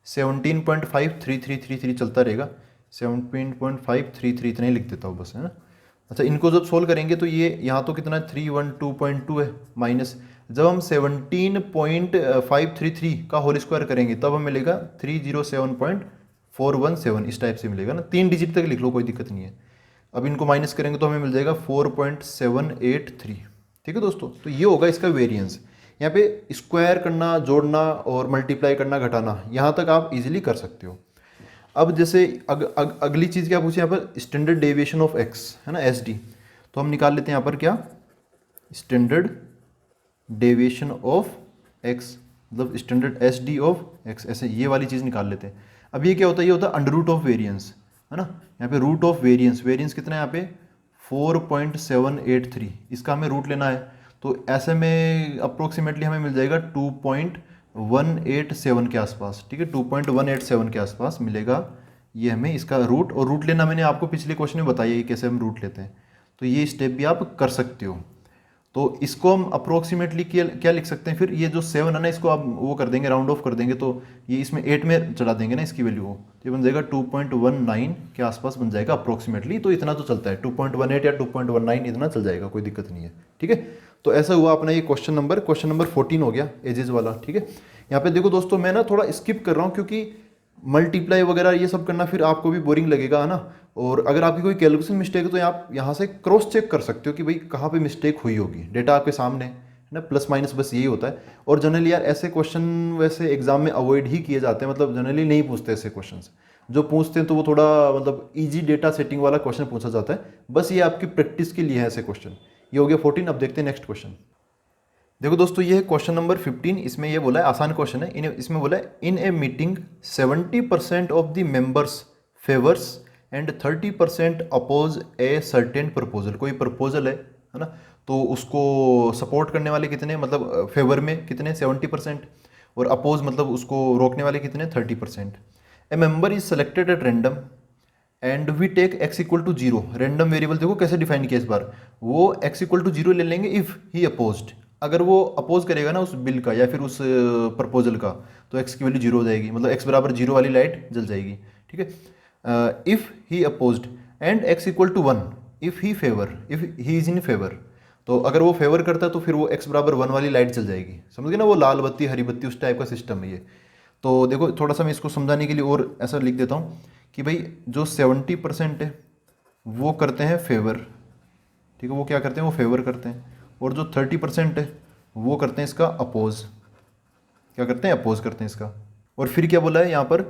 17.53333 चलता रहेगा, 17.533 इतना ही लिख देता हूँ बस, है ना। अच्छा इनको जब सोल्व करेंगे तो ये यहाँ तो कितना 312.2 है, माइनस जब हम 17.533 का होल स्क्वायर करेंगे तब हमें मिलेगा 307.417, इस टाइप से मिलेगा ना, 3 डिजिट तक लिख लो कोई दिक्कत नहीं है। अब इनको माइनस करेंगे तो हमें मिल जाएगा 4.783, ठीक है दोस्तों। तो ये होगा इसका वेरिएंस। यहाँ पे स्क्वायर करना, जोड़ना और मल्टीप्लाई करना, घटाना, यहाँ तक आप इजीली कर सकते हो। अब जैसे अगली चीज़ क्या पूछे यहाँ पर, स्टैंडर्ड डेविएशन ऑफ एक्स, है ना, एस डी। तो हम निकाल लेते हैं यहाँ पर क्या, स्टैंडर्ड डेविएशन ऑफ एक्स, मतलब standard S D of x, ऐसे ये वाली चीज़ निकाल लेते हैं। अब ये क्या होता है, ये होता है अंडर रूट ऑफ वेरिएंस, है ना। यहाँ पे रूट ऑफ वेरिएंस, वेरिएंस कितना है यहाँ पे 4.783, इसका हमें रूट लेना है। तो ऐसे में अप्रोक्सीमेटली हमें मिल जाएगा 2.187 के आसपास, ठीक है, 2.187 के आसपास मिलेगा ये हमें इसका रूट। और रूट लेना मैंने आपको पिछले क्वेश्चन में बताया है कैसे हम रूट लेते हैं, तो ये स्टेप भी आप कर सकते हो। तो इसको हम अप्रोक्सीमेटली क्या लिख सकते हैं, फिर ये जो 7 है ना इसको आप वो कर देंगे, राउंड ऑफ कर देंगे, तो ये इसमें 8 में चढ़ा देंगे ना इसकी वैल्यू को, तो ये बन जाएगा 2.19 के आसपास बन जाएगा अप्रोक्सीमेटली। तो इतना तो चलता है, 2.18 या 2.19 इतना चल जाएगा, कोई दिक्कत नहीं है, ठीक है। तो ऐसा हुआ अपना ये क्वेश्चन नंबर 14 हो गया एजेस वाला, ठीक है। यहाँ पे देखो दोस्तों मैं ना थोड़ा स्किप कर रहा हूँ क्योंकि मल्टीप्लाई वगैरह ये सब करना फिर आपको भी बोरिंग लगेगा, है ना। और अगर आपकी कोई कैलकुलेशन मिस्टेक है तो आप यहाँ से क्रॉस चेक कर सकते हो कि भाई कहाँ पे मिस्टेक हुई होगी, डेटा आपके सामने है ना, प्लस माइनस बस यही होता है। और जनरली यार ऐसे क्वेश्चन वैसे एग्जाम में अवॉइड ही किए जाते हैं, मतलब जनरली नहीं पूछते ऐसे क्वेश्चन। जो पूछते हैं तो वो थोड़ा मतलब ईजी डेटा सेटिंग वाला क्वेश्चन पूछा जाता है, बस ये आपकी प्रैक्टिस के लिए है ऐसे क्वेश्चन। ये हो गया 14। अब देखते हैं नेक्स्ट क्वेश्चन। देखो दोस्तों ये है क्वेश्चन नंबर 15। इसमें ये बोला है, आसान क्वेश्चन है, इसमें बोला है in a meeting 70% of the members favours and 30% oppose a certain proposal. कोई प्रपोजल है ना, तो उसको सपोर्ट करने वाले कितने, मतलब फेवर में कितने 70%, और अपोज मतलब उसको रोकने वाले कितने 30%। A member is selected at random and we take x equal to 0। Random variable देखो कैसे डिफाइन किया इस बार, वो x इक्वल टू 0 ले लेंगे इफ़ ही अपोज्ड। अगर वो अपोज करेगा ना उस बिल का या फिर उस प्रपोजल का, तो x की वैल्यू 0 हो जाएगी, मतलब x बराबर 0 वाली लाइट जल जाएगी, ठीक है। If he opposed and x equal to 1 if he favour, if he is in favour, तो अगर वो फेवर करता है तो फिर वो x बराबर 1 वाली लाइट जल जाएगी, समझ गए ना, वो लाल बत्ती हरी बत्ती उस टाइप का सिस्टम है ये। तो देखो थोड़ा सा मैं इसको समझाने के लिए और ऐसा लिख देता हूँ कि भाई जो 70% है वो करते हैं फेवर, ठीक है, वो क्या करते हैं, वो फेवर करते हैं, और जो 30% है वो करते हैं इसका अपोज, क्या करते हैं, अपोज करते हैं इसका। और फिर क्या बोला है यहाँ पर,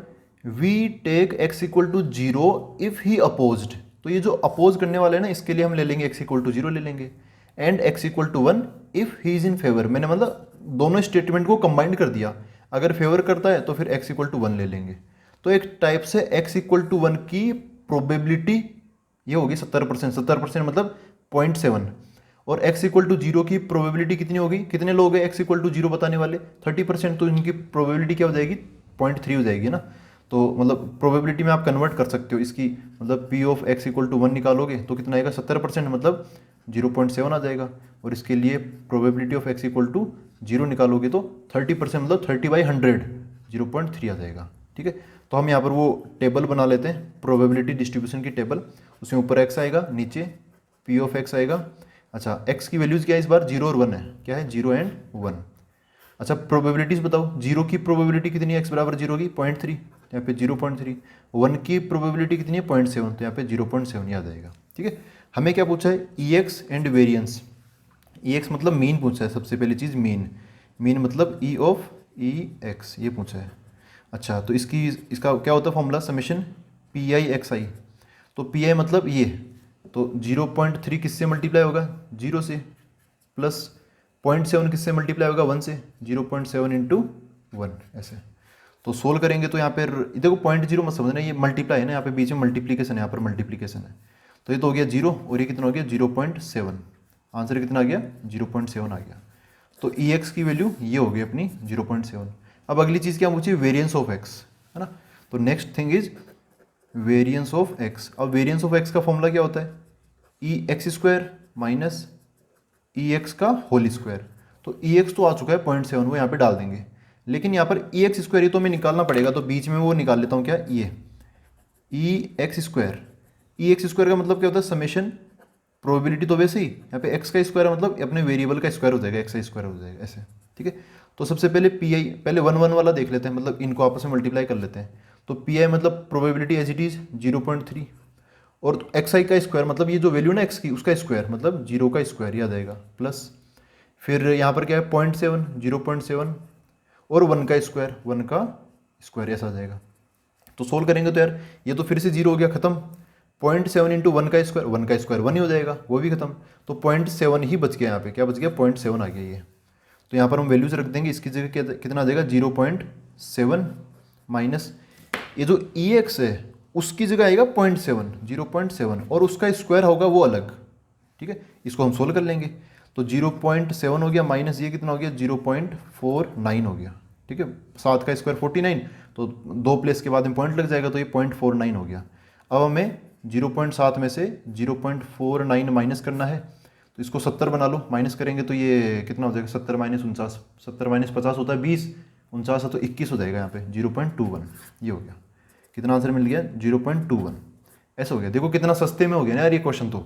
we take x equal to 0 if he opposed. तो ये जो अपोज करने वाले हैं ना इसके लिए हम ले लेंगे x इक्वल टू 0 ले लेंगे, and x equal to 1 if he is in favour. मैंने मतलब दोनों स्टेटमेंट को कंबाइंड कर दिया, अगर फेवर करता है तो फिर x इक्वल टू 1 ले लेंगे। तो एक टाइप से x इक्वल टू 1 की प्रोबेबिलिटी ये होगी 70%, 70% मतलब 0.7, और x इक्वल टू 0 की प्रोबेबिलिटी कितनी होगी, कितने लोग हैं x इक्वल टू 0 बताने वाले 30%, तो इनकी प्रोबेबिलिटी क्या हो जाएगी 0.3 हो जाएगी ना। तो मतलब प्रोबेबिलिटी में आप कन्वर्ट कर सकते हो इसकी, मतलब p of x equal to 1 निकालोगे तो कितना आएगा 70%, मतलब 0.7 आ जाएगा। और इसके लिए probability of x equal to 0 निकालोगे तो 30% मतलब 30/100 0.3 आ जाएगा, ठीक है। तो हम यहाँ पर वो टेबल बना लेते हैं, प्रोबेबिलिटी डिस्ट्रीब्यूशन की टेबल, उसमें ऊपर x आएगा, नीचे p ऑफ x आएगा। अच्छा x की वैल्यूज़ क्या है इस बार, 0 और 1 है, क्या है 0 एंड 1। अच्छा प्रोबेबिलिटीज़ बताओ, 0 की प्रोबेबिलिटी कितनी है x बराबर 0 की 0.3, तो यहाँ पे 0.3। 1 की प्रोबेबिलिटी कितनी है 0.7, तो यहाँ पे 0.7 याद आएगा, ठीक है। हमें क्या पूछा है, EX एंड वेरियंस। EX मतलब मीन पूछा है, सबसे पहली चीज़ मीन, मीन मतलब E ऑफ EX ये पूछा है। अच्छा तो इसका क्या होता है फॉर्मूला, समेशन PI/XI। तो PI मतलब ये, तो 0.3 किससे मल्टीप्लाई होगा 0 से, प्लस 0.7 किससे मल्टीप्लाई होगा 1 से, 0.7 इंटू 1 ऐसे। तो सोल्व करेंगे तो यहाँ पर देखो 0.0 मत समझना, ये मल्टीप्लाई है ना, यहाँ पे बीच में मल्टीप्लीकेशन है, यहाँ पर मल्टीप्लीकेशन है, तो ये तो हो गया 0 और ये कितना हो गया 0.7। आंसर कितना आ गया 0.7 आ गया। तो EX की वैल्यू ये हो गई अपनी 0.7। अब अगली चीज़ क्या पूछी, वेरिएंस ऑफ x, है ना। तो next thing is variance of x। अब वेरिएंस ऑफ x का फॉर्मूला क्या होता है, EX² माइनस EX का होल स्क्वायर। तो EX तो आ चुका है 0.7, वो यहाँ पे डाल देंगे, लेकिन यहाँ पर EX² ये तो हमें निकालना पड़ेगा, तो बीच में वो निकाल लेता हूँ क्या, ये EX²। EX² का मतलब क्या होता है, समेशन प्रोबेबिलिटी, तो वैसे ही यहाँ पे x का स्क्वायर मतलब अपने वेरिएबल का स्क्वायर हो जाएगा, x का स्क्वायर हो जाएगा ऐसे, ठीक है। तो सबसे पहले PI, पहले 1 1 वाला देख लेते हैं, मतलब इनको आपस में मल्टीप्लाई कर लेते हैं। तो PI मतलब प्रोबेबिलिटी एज इट इज 0.3, और XI का स्क्वायर मतलब ये जो वैल्यू ना x की उसका स्क्वायर मतलब 0 का स्क्वायर याद आएगा, प्लस फिर यहाँ पर क्या है 0.7, 0.7 और 1 का स्क्वायर, 1 का स्क्वायर ऐसा आ जाएगा। तो सोल्व करेंगे तो यार ये तो फिर से 0 हो गया, खत्म। 0.7 इंटू 1 का स्क्वायर, 1 का स्क्वायर 1 ही हो जाएगा, वो भी खत्म। तो 0.7 ही बच गया, यहाँ पे क्या बच गया 0.7 आ गया ये। तो यहाँ पर हम वैल्यूज रख देंगे, इसकी जगह कितना आ जाएगा 0.7 माइनस ये जो EX है उसकी जगह आएगा 0.7, 0.7 और उसका स्क्वायर होगा वो अलग, ठीक है। इसको हम सोल्व कर लेंगे, तो 0.7 हो गया माइनस ये कितना हो गया 0.49 हो गया, ठीक है, 7 का स्क्वायर 49, तो 2 प्लेस के बाद में पॉइंट लग जाएगा, तो ये 0.49 हो गया। अब हमें 0.7 में से 0.49 माइनस करना है, तो इसको 70 बना लो, माइनस करेंगे तो ये कितना हो जाएगा, 70 माइनस 49, 70 माइनस 50 होता है 20, 49 है तो 21 हो जाएगा यहाँ पे 0.21, ये हो गया। कितना आंसर मिल गया, 0.21। ऐसा हो गया। देखो कितना सस्ते में हो गया ना यार ये क्वेश्चन, तो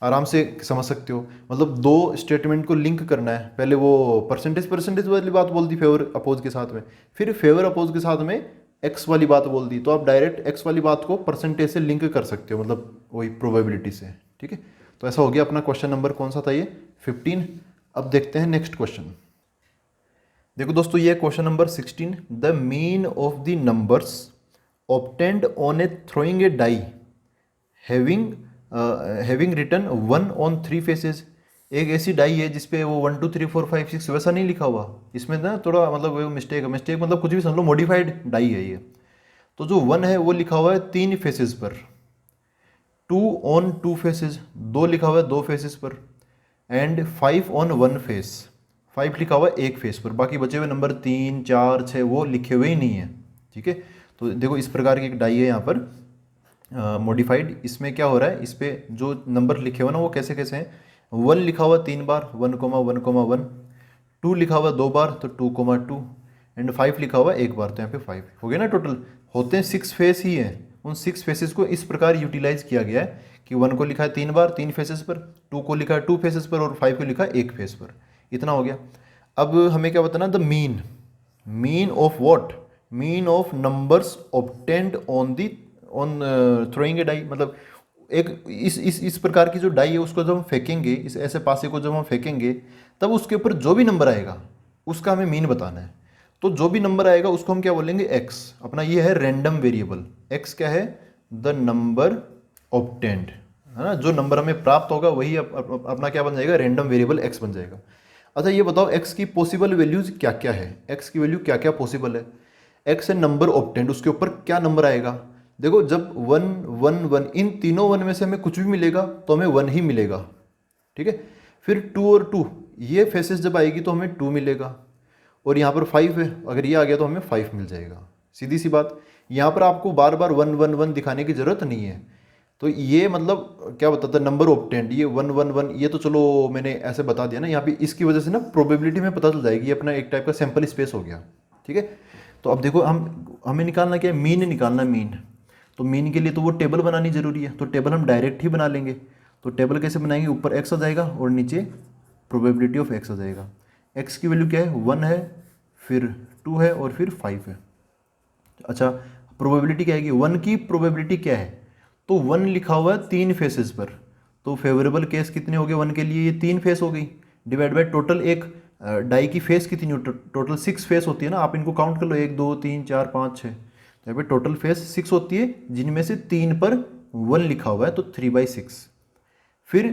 आराम से समझ सकते हो। मतलब दो स्टेटमेंट को लिंक करना है, पहले वो परसेंटेज वाली बात बोल दी फेवर अपोज के साथ में, फिर फेवर अपोज के साथ में एक्स वाली बात बोल दी, तो आप डायरेक्ट एक्स वाली बात को परसेंटेज से लिंक कर सकते हो, मतलब वही प्रोबेबिलिटी से। ठीक है, तो ऐसा हो गया अपना क्वेश्चन नंबर कौन सा था ये, 15। अब देखते हैं नेक्स्ट क्वेश्चन। देखो दोस्तों, ये question number 16, the mean of the numbers obtained on a throwing a die having written 1 on 3 faces. एक ऐसी डाई है जिसपे वो 1 2 3 4 5 6 वैसा नहीं लिखा हुआ, इसमें ना थोड़ा मतलब वो मिस्टेक मतलब कुछ भी समझ लो, मॉडिफाइड डाई है ये। तो जो 1 है वो लिखा हुआ है 3 फेसेस पर, 2 ऑन 2 फेसेस, 2 लिखा हुआ है 2 फेसेस पर, एंड 5 ऑन 1 फेस, 5 लिखा हुआ है 1 फेस पर। बाकी बचे हुए नंबर 3 4 6 वो लिखे हुए ही नहीं है। ठीक है, तो देखो इस प्रकार की एक डाई है यहाँ पर मॉडिफाइड। इसमें क्या हो रहा है, इस पे जो नंबर लिखे हुए ना वो कैसे कैसे हैं, 1 लिखा हुआ 3 बार 1,1,1, 2 लिखा हुआ 2 बार तो 2,2, एंड 5 लिखा हुआ 1 बार, तो यहाँ पे 5 हो गया ना। टोटल होते हैं 6 फेस ही हैं, उन 6 फेसेस को इस प्रकार यूटिलाइज किया गया है कि 1 को लिखा है 3 बार 3 फेसेस पर, 2 को लिखा है 2 फेसेस पर, और 5 को लिखा है 1 फेस पर। इतना हो गया। अब हमें क्या बताना, the mean of what, mean of numbers obtained on throwing a die. मतलब एक इस प्रकार की जो डाई है उसको जब हम फेंकेंगे, इस ऐसे पासे को जब हम फेंकेंगे, तब उसके ऊपर जो भी नंबर आएगा उसका हमें मीन बताना है। तो जो भी नंबर आएगा उसको हम क्या बोलेंगे, एक्स। अपना ये है रैंडम वेरिएबल, एक्स क्या है, द नंबर ऑब्टेन्ड, है ना। जो नंबर हमें प्राप्त होगा वही अपना क्या बन जाएगा, रैंडम वेरिएबल एक्स बन जाएगा। अच्छा ये बताओ एक्स की पॉसिबल वैल्यूज क्या क्या है, एक्स की वैल्यू क्या क्या पॉसिबल है। एक्स है नंबर ऑब्टेन्ड, उसके ऊपर क्या नंबर आएगा। देखो जब 1 1 1 इन तीनों 1 में से हमें कुछ भी मिलेगा तो हमें 1 ही मिलेगा। ठीक है, फिर 2 और 2 ये फेसेस जब आएगी तो हमें 2 मिलेगा, और यहाँ पर 5 है, अगर ये आ गया तो हमें 5 मिल जाएगा। सीधी सी बात, यहाँ पर आपको बार बार 1 1 1 दिखाने की जरूरत नहीं है। तो ये मतलब क्या बताता है, नंबर ऑब्टेन्ड, ये 1 1 1, ये तो चलो मैंने ऐसे बता दिया ना, यहाँ पे इसकी वजह से ना प्रोबेबिलिटी में पता चल जाएगी, ये अपना एक टाइप का सैंपल स्पेस हो गया। ठीक है, तो अब देखो हमें निकालना क्या है, मीन निकालना, मीन। तो मीन के लिए तो वो टेबल बनानी जरूरी है, तो टेबल हम डायरेक्ट ही बना लेंगे। तो टेबल कैसे बनाएंगे, ऊपर एक्स आ जाएगा और नीचे प्रोबेबिलिटी ऑफ एक्स आ जाएगा। एक्स की वैल्यू क्या है, 1 है, फिर 2 है, और फिर 5 है। अच्छा प्रोबेबिलिटी क्या आएगी, 1 की प्रोबेबिलिटी क्या है, तो 1 लिखा हुआ है 3 फेसेस पर, तो फेवरेबल केस कितने हो गए 1 के लिए, ये 3 फेस हो गई, डिवाइड बाय टोटल एक डाई की फेस कितनी, टोटल 6 फेस होती है ना, आप इनको काउंट कर लो, 1 2 3 4 5 6, तो यहाँ पे टोटल फेस 6 होती है, जिनमें से 3 पर 1 लिखा हुआ है, तो 3/6। फिर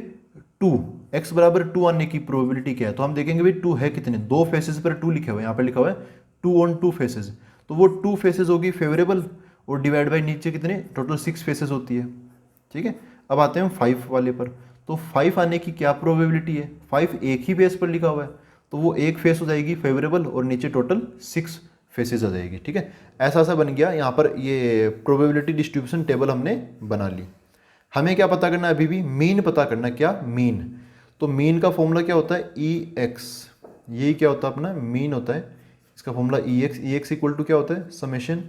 2, x बराबर 2 आने की प्रोबेबिलिटी क्या है, तो हम देखेंगे भाई 2 है कितने, 2 फेसेस पर 2 लिखे हुए हैं, यहाँ पे लिखा हुआ है 2 ऑन 2 फेसेस, तो वो 2 फेसेस होगी फेवरेबल, और डिवाइड बाई नीचे कितने, टोटल 6 फेसेस होती है। ठीक है, अब आते हैं 5 वाले पर, तो 5 आने की क्या प्रोबेबिलिटी है, 5 एक ही फेस पर लिखा हुआ है, तो वो एक फेस हो जाएगी फेवरेबल, और नीचे टोटल 6 फेसेस आ जाएगी। ठीक है, ऐसा ऐसा बन गया यहाँ पर, ये प्रोबेबिलिटी डिस्ट्रीब्यूशन टेबल हमने बना ली। हमें क्या पता करना है, अभी भी मीन पता करना, क्या मीन। तो मीन का फॉर्मूला क्या होता है, ई एक्स, यही क्या होता है अपना मीन होता है, इसका formula E X equal to क्या होता है, summation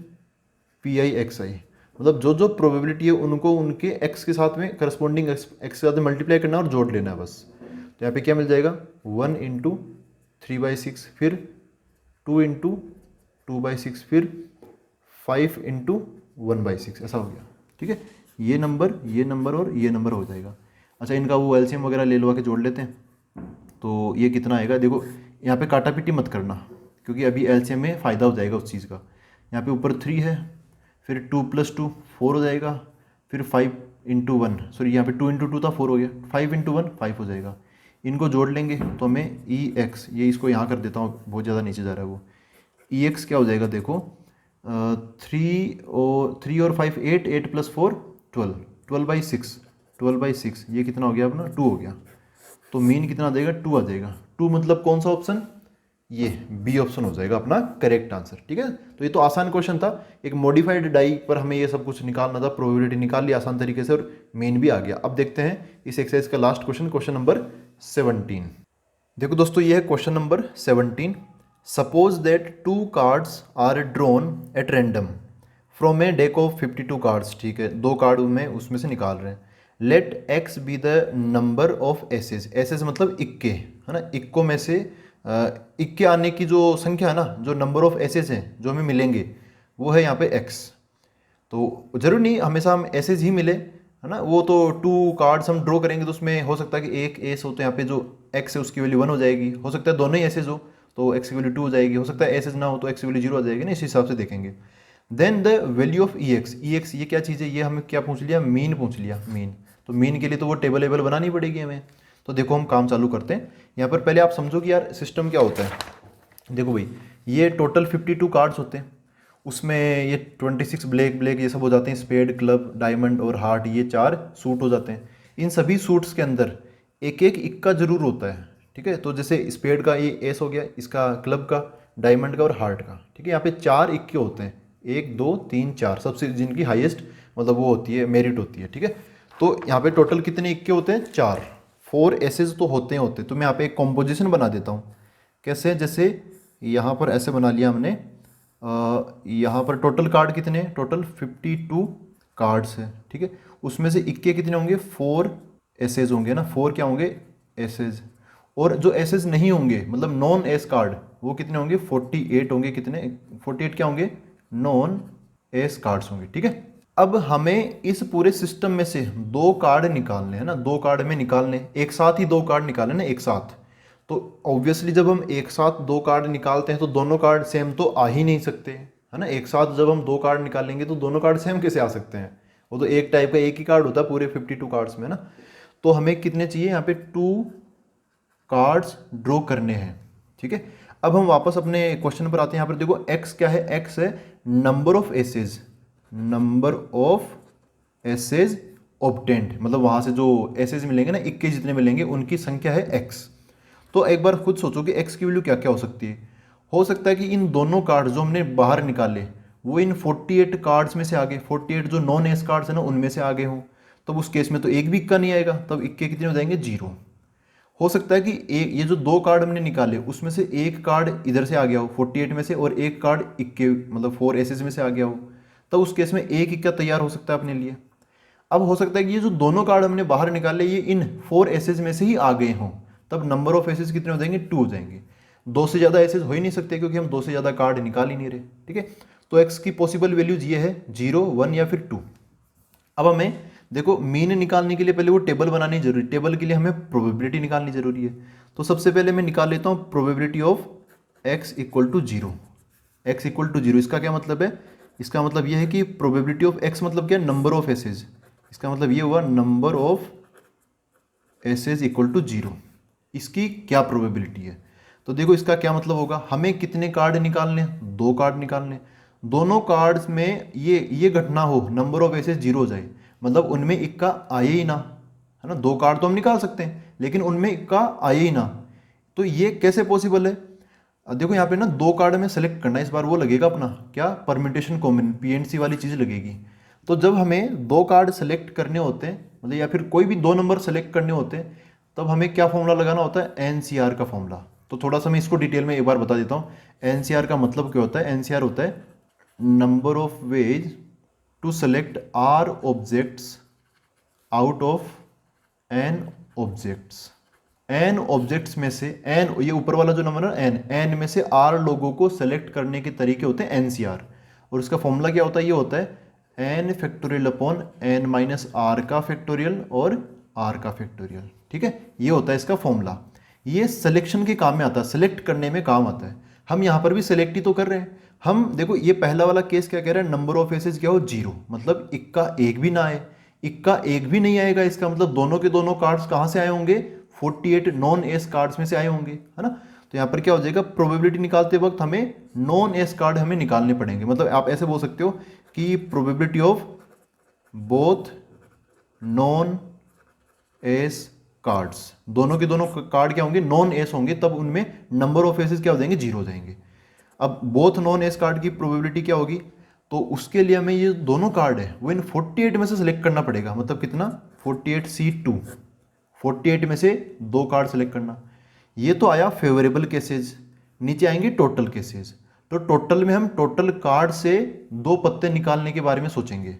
P I X I. मतलब जो जो प्रोबेबिलिटी है उनको उनके एक्स के साथ में करस्पॉन्डिंग एक्स के साथ में मल्टीप्लाई करना और जोड़ लेना है बस। तो यहाँ पे क्या मिल जाएगा, 1 इंटू 3/6, फिर 2 इंटू 2/6, फिर 5 इंटू 1/6, ऐसा हो गया। ठीक है, ये नंबर और ये नंबर हो जाएगा। अच्छा इनका वो एलसीएम वगैरह ले लो, आके जोड़ लेते हैं। तो ये कितना आएगा, देखो यहाँ पे काटा पीटी मत करना, क्योंकि अभी एलसीएम में फ़ायदा हो जाएगा उस चीज़ का। यहाँ पे ऊपर 3 है, फिर 2 + 2 4 हो जाएगा, फिर 5 इंटू 1, सॉरी यहाँ पे 2 इंटू 2 था 4 हो गया, 5 इंटू 1 5 हो जाएगा। इनको जोड़ लेंगे तो हमें ई एक्स, ये इसको यहाँ कर देता हूँ, बहुत ज़्यादा नीचे जा रहा है वो, ई एक्स क्या हो जाएगा, देखो 3 और 5 8, 8 + 4 12, 12/6, ये कितना हो गया अपना 2 हो गया। तो मीन कितना आ जाएगा, 2 आ जाएगा। 2 मतलब कौन सा ऑप्शन, ये बी ऑप्शन हो जाएगा अपना करेक्ट आंसर। ठीक है, तो ये तो आसान क्वेश्चन था, एक मॉडिफाइड डाई पर हमें ये सब कुछ निकालना था, प्रोबेबिलिटी निकाल ली आसान तरीके से और मेन भी आ गया। अब देखते हैं इस एक्सरसाइज का लास्ट क्वेश्चन, क्वेश्चन नंबर 17। देखो दोस्तों, ये है question number 17। Suppose that 2 cards are drawn at random from a deck of 52 cards. ठीक है, 2 कार्ड में उसमें से निकाल रहे हैं। Let X be the number of aces, aces मतलब इक्के, है ना, इक्कों में से इक्के आने की जो संख्या है ना, जो नंबर ऑफ एसेज हैं जो हमें मिलेंगे वो है यहाँ पे एक्स। तो जरूर नहीं हमेशा हम एसेज ही मिले, है ना, वो तो 2 कार्ड्स हम ड्रॉ करेंगे तो उसमें हो सकता है कि एक एस हो तो यहाँ पे जो एक्स है उसकी वैल्यू 1 हो जाएगी, हो सकता है दोनों ही एसेज हो तो एक्स की वैल्यू 2 हो जाएगी, हो सकता है एसेज ना हो तो एक्स की वैल्यू 0 हो जाएगी ना, इस हिसाब से देखेंगे। Then the value of E X, E X ये क्या चीज़ है, ये हमें क्या पूछ लिया, मीन पूछ लिया, मीन। तो मीन के लिए तो वो टेबल वेबल बनानी पड़ेगी हमें। तो देखो हम काम चालू करते हैं। यहाँ पर पहले आप समझो कि यार सिस्टम क्या होता है। देखो भाई, ये टोटल 52 कार्ड्स होते हैं, उसमें ये 26 ब्लैक ब्लैक ये सब हो जाते हैं, स्पेड क्लब डायमंड और हार्ट, ये 4 सूट हो जाते हैं। इन सभी सूट्स के अंदर एक एक इक्का जरूर होता है। ठीक है, तो जैसे स्पेड का ये एस हो गया, इसका क्लब का, डायमंड का और हार्ट का। ठीक है, यहाँ पे 4 इक्के होते हैं, 1 2 3 4, सबसे जिनकी हाईएस्ट मतलब वो होती है, मेरिट होती है। ठीक है, तो यहाँ पे टोटल कितने इक्के होते हैं, 4। 4 एसेज तो होते हैं होते, तो मैं यहाँ पे एक कॉम्पोजिशन बना देता हूँ। कैसे, जैसे यहाँ पर ऐसे बना लिया हमने, यहाँ पर टोटल कार्ड कितने हैं, टोटल 52 कार्ड्स हैं। ठीक है, उसमें से इक्के कितने होंगे, 4 एसेज होंगे ना, 4 क्या होंगे, एसेज। और जो एसेज नहीं होंगे मतलब नॉन एस कार्ड, वो कितने होंगे, 48 होंगे। कितने, 48 क्या होंगे, नॉन एस कार्ड्स होंगे। ठीक है, अब हमें इस पूरे सिस्टम में से 2 कार्ड निकालने हैं ना, 2 कार्ड में निकालने, एक साथ ही 2 कार्ड निकालने ना, एक साथ। तो ऑब्वियसली जब हम एक साथ 2 कार्ड निकालते हैं तो दोनों कार्ड सेम तो आ ही नहीं सकते, है ना। एक साथ जब हम 2 कार्ड निकालेंगे तो दोनों कार्ड सेम कैसे आ सकते हैं, वो तो एक टाइप का एक ही कार्ड होता है पूरे 52 कार्ड्स में ना। तो हमें कितने चाहिए, यहाँ पे 2 कार्ड्स ड्रॉ करने हैं। ठीक है, अब हम वापस अपने क्वेश्चन पर आते हैं। यहाँ पर देखो एक्स क्या है, एक्स है number of aces, number of aces obtained, मतलब वहां से जो एसेज मिलेंगे ना, इक्के जितने मिलेंगे उनकी संख्या है एक्स। तो एक बार खुद सोचो कि एक्स की वैल्यू क्या क्या हो सकती है। हो सकता है कि इन दोनों कार्ड्स जो हमने बाहर निकाले वो इन 48 कार्ड्स में से आ गए, 48 जो नॉन एस कार्ड्स है ना उनमें से आ गए हों, तब उस केस में तो एक भी इक्का नहीं आएगा, तब इक्के कितने हो जाएंगे, 0। हो सकता है कि एक ये जो 2 कार्ड हमने निकाले उसमें से एक कार्ड इधर से आ गया हो 48 में से, और एक कार्ड इक्के मतलब 4 एसेज में से आ गया हो, तब उस केस में एक इक्का तैयार हो सकता है अपने लिए। अब हो सकता है कि ये जो दोनों कार्ड हमने बाहर निकाले ये इन 4 एसेज में से ही आ गए हों, तब नंबर ऑफ एसेज कितने हो जाएंगे, 2 हो जाएंगे। 2 से ज़्यादा एसेज हो ही नहीं सकते क्योंकि हम 2 से ज़्यादा कार्ड निकाल ही नहीं रहे। ठीक है, तो एक्स की पॉसिबल वैल्यूज ये है 0 1 या फिर 2। अब हमें देखो मीन निकालने के लिए पहले वो टेबल बनानी जरूरी, टेबल के लिए हमें प्रोबेबिलिटी निकालनी जरूरी है। तो सबसे पहले मैं निकाल लेता हूँ probability of x equal to 0। X equal to 0 इसका क्या मतलब है, इसका मतलब यह है कि प्रोबेबिलिटी ऑफ x मतलब क्या, नंबर ऑफ एसेज। इसका मतलब ये हुआ number of aces equal to 0, इसकी क्या प्रोबेबिलिटी है। तो देखो इसका क्या मतलब होगा, हमें कितने कार्ड निकालने, 2 कार्ड निकालने। दोनों कार्ड्स में ये घटना हो, नंबर ऑफ एसेज 0 हो जाए, मतलब उनमें इक्का आए ही ना, है ना। 2 कार्ड तो हम निकाल सकते हैं लेकिन उनमें इक्का आए ही ना, तो ये कैसे पॉसिबल है। देखो यहाँ पे ना 2 कार्ड में सेलेक्ट करना है, इस बार वो लगेगा अपना क्या, परमिटेशन कॉमन PNC वाली चीज़ लगेगी। तो जब हमें 2 कार्ड सेलेक्ट करने होते हैं मतलब या फिर कोई भी 2 नंबर सेलेक्ट करने होते हैं, तब हमें क्या फॉर्मूला लगाना होता है, NCR का फॉर्मूला। तो थोड़ा सा मैं इसको डिटेल में एक बार बता देता हूँ। NCR का मतलब क्या होता है, NCR होता है number of ways to select R objects out of N objects. N objects में से N, ये ऊपर वाला जो नंबर है N में से R लोगों को सेलेक्ट करने के तरीके होते हैं NCR। और इसका फॉर्मूला क्या होता है, ये होता है N factorial upon N minus R का फैक्टोरियल और R का फैक्टोरियल। ठीक है, ये होता है इसका फॉर्मूला। ये सिलेक्शन के काम में आता है, सेलेक्ट करने में काम आता है। हम यहाँ पर भी सेलेक्ट ही तो कर रहे हैं। हम देखो ये पहला वाला केस क्या कह रहा है, नंबर ऑफ एसेज क्या हो, 0, मतलब इक्का एक भी ना आए। इक्का एक भी नहीं आएगा, इसका मतलब दोनों के दोनों कार्ड्स कहाँ से आए होंगे, 48 नॉन एस कार्ड्स में से आए होंगे, है ना। तो यहाँ पर क्या हो जाएगा, प्रोबेबिलिटी निकालते वक्त हमें नॉन एस कार्ड हमें निकालने पड़ेंगे। मतलब आप ऐसे बोल सकते हो कि probability of both non S cards, दोनों के दोनों कार्ड क्या होंगे, नॉन एस होंगे, तब उनमें नंबर ऑफ एसेस क्या हो जाएंगे, 0 हो जाएंगे। अब बोथ नॉन एस कार्ड की प्रोबेबिलिटी क्या होगी, तो उसके लिए हमें ये दोनों कार्ड है वो इन 48 में से सिलेक्ट करना पड़ेगा। मतलब कितना, 48C2, 48 में से 2 कार्ड सेलेक्ट करना। ये तो आया फेवरेबल केसेज, नीचे आएंगे टोटल केसेज। तो टोटल में हम टोटल कार्ड से 2 पत्ते निकालने के बारे में सोचेंगे।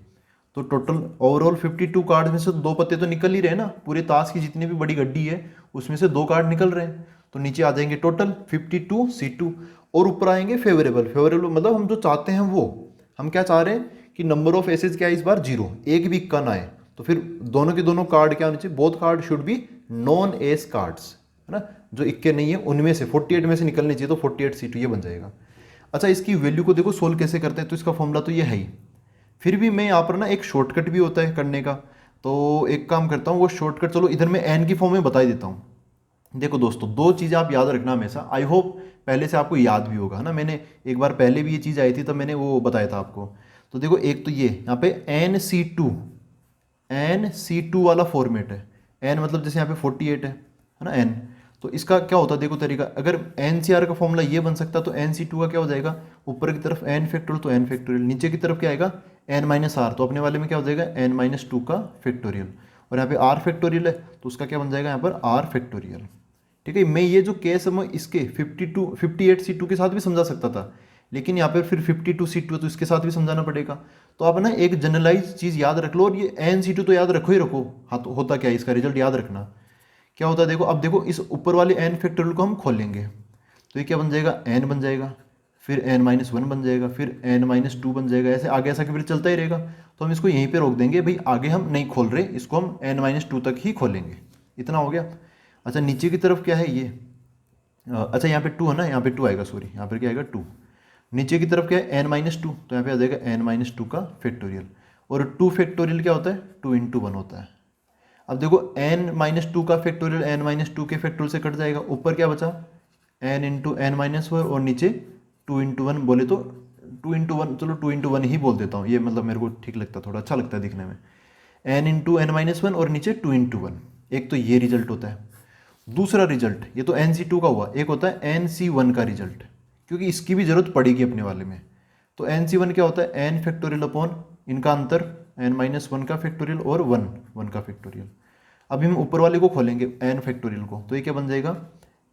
तो टोटल ओवरऑल 52 कार्ड में से 2 पत्ते तो निकल ही रहे ना, पूरे ताश की जितनी भी बड़ी गड्डी है उसमें से 2 कार्ड निकल रहे हैं। तो नीचे आ जाएंगे टोटल 52C2 और ऊपर आएंगे फेवरेबल। फेवरेबल मतलब हम जो चाहते हैं वो, हम क्या चाह रहे हैं कि नंबर ऑफ एसेज क्या है इस बार 0, एक भी इक्का ना आए। तो फिर दोनों के दोनों कार्ड क्या होने चाहिए, both card should be non S cards, है ना, जो इक्के नहीं है उनमें से 48 में से निकलने चाहिए। तो 48C2 ये बन जाएगा। अच्छा, इसकी वैल्यू को देखो सोल्व कैसे करते हैं, तो इसका फॉर्मूला तो ये है ही। फिर भी मैं यहाँ पर ना एक शॉर्टकट भी होता है करने का, तो एक काम करता हूँ वो शॉर्टकट, चलो इधर मैं एन की फॉर्म में बता ही देता हूँ। देखो दोस्तों, 2 चीज़ें आप याद रखना हमेशा, आई होप पहले से आपको याद भी होगा, है ना, मैंने एक बार पहले भी ये चीज़ आई थी तब मैंने वो बताया था आपको। तो देखो एक तो ये यहाँ पे NC2 वाला फॉर्मेट है। एन मतलब जैसे यहाँ पे 48 है ना, एन। तो इसका क्या होता है देखो तरीका, अगर NCR का फॉर्मूला ये बन सकता तो NC2 का क्या हो जाएगा, ऊपर की तरफ n फैक्टोरियल तो n फैक्टोरियल, नीचे की तरफ क्या आएगा n-r, तो अपने वाले में क्या हो जाएगा n-2 का फैक्टोरियल, और यहाँ पे r फैक्टोरियल है तो उसका क्या बन जाएगा यहाँ पर r फैक्टोरियल। ठीक है, मैं ये जो केस है मैं इसके 58C2 के साथ भी समझा सकता था, लेकिन यहाँ पर फिर 52C2 है तो इसके साथ भी समझाना पड़ेगा। तो आप ना एक जनरलाइज चीज़ याद रख लो, और ये NC2 तो याद रखो ही रखो। हाँ, तो होता क्या है, इसका रिजल्ट याद रखना क्या होता है। देखो अब देखो इस ऊपर वाले n फैक्टोरियल को हम खोलेंगे तो ये क्या बन जाएगा, n बन जाएगा, फिर n-1 बन जाएगा, फिर n-2 बन जाएगा, ऐसे आगे ऐसा फिर चलता ही रहेगा। तो हम इसको यहीं पे रोक देंगे भाई, आगे हम नहीं खोल रहे, इसको हम n-2 तक ही खोलेंगे। इतना हो गया। अच्छा, नीचे की तरफ क्या है ये, अच्छा यहाँ पे 2 है ना, यहाँ पे 2 आएगा, सॉरी यहाँ पर क्या आएगा 2। नीचे की तरफ क्या है n-2, तो यहाँ पे आ जाएगा n-2 का फैक्टोरियल, और 2 फैक्टोरियल क्या होता है 2 × 1 होता है। अब देखो n-2 का फैक्टोरियल n-2 के फैक्टोरियल से कट जाएगा, ऊपर क्या बचा n × n-1, और नीचे 2 × 1, बोले तो 2 × 1, चलो 2 × 1 ही बोल देता हूँ, ये मतलब मेरे को ठीक लगता है, थोड़ा अच्छा लगता है दिखने में। n × n-1 और नीचे 2 × 1, एक तो ये रिजल्ट होता है। दूसरा रिजल्ट, ये तो NC2 का हुआ, एक होता है NC1 का रिजल्ट, क्योंकि इसकी भी जरूरत पड़ेगी अपने वाले में। तो NC1 क्या होता है n फैक्टोरियल अपॉन इनका अंतर n-1 का फैक्टोरियल और 1 का फैक्टोरियल। अभी हम ऊपर वाले को खोलेंगे n फैक्टोरियल को, तो ये क्या बन जाएगा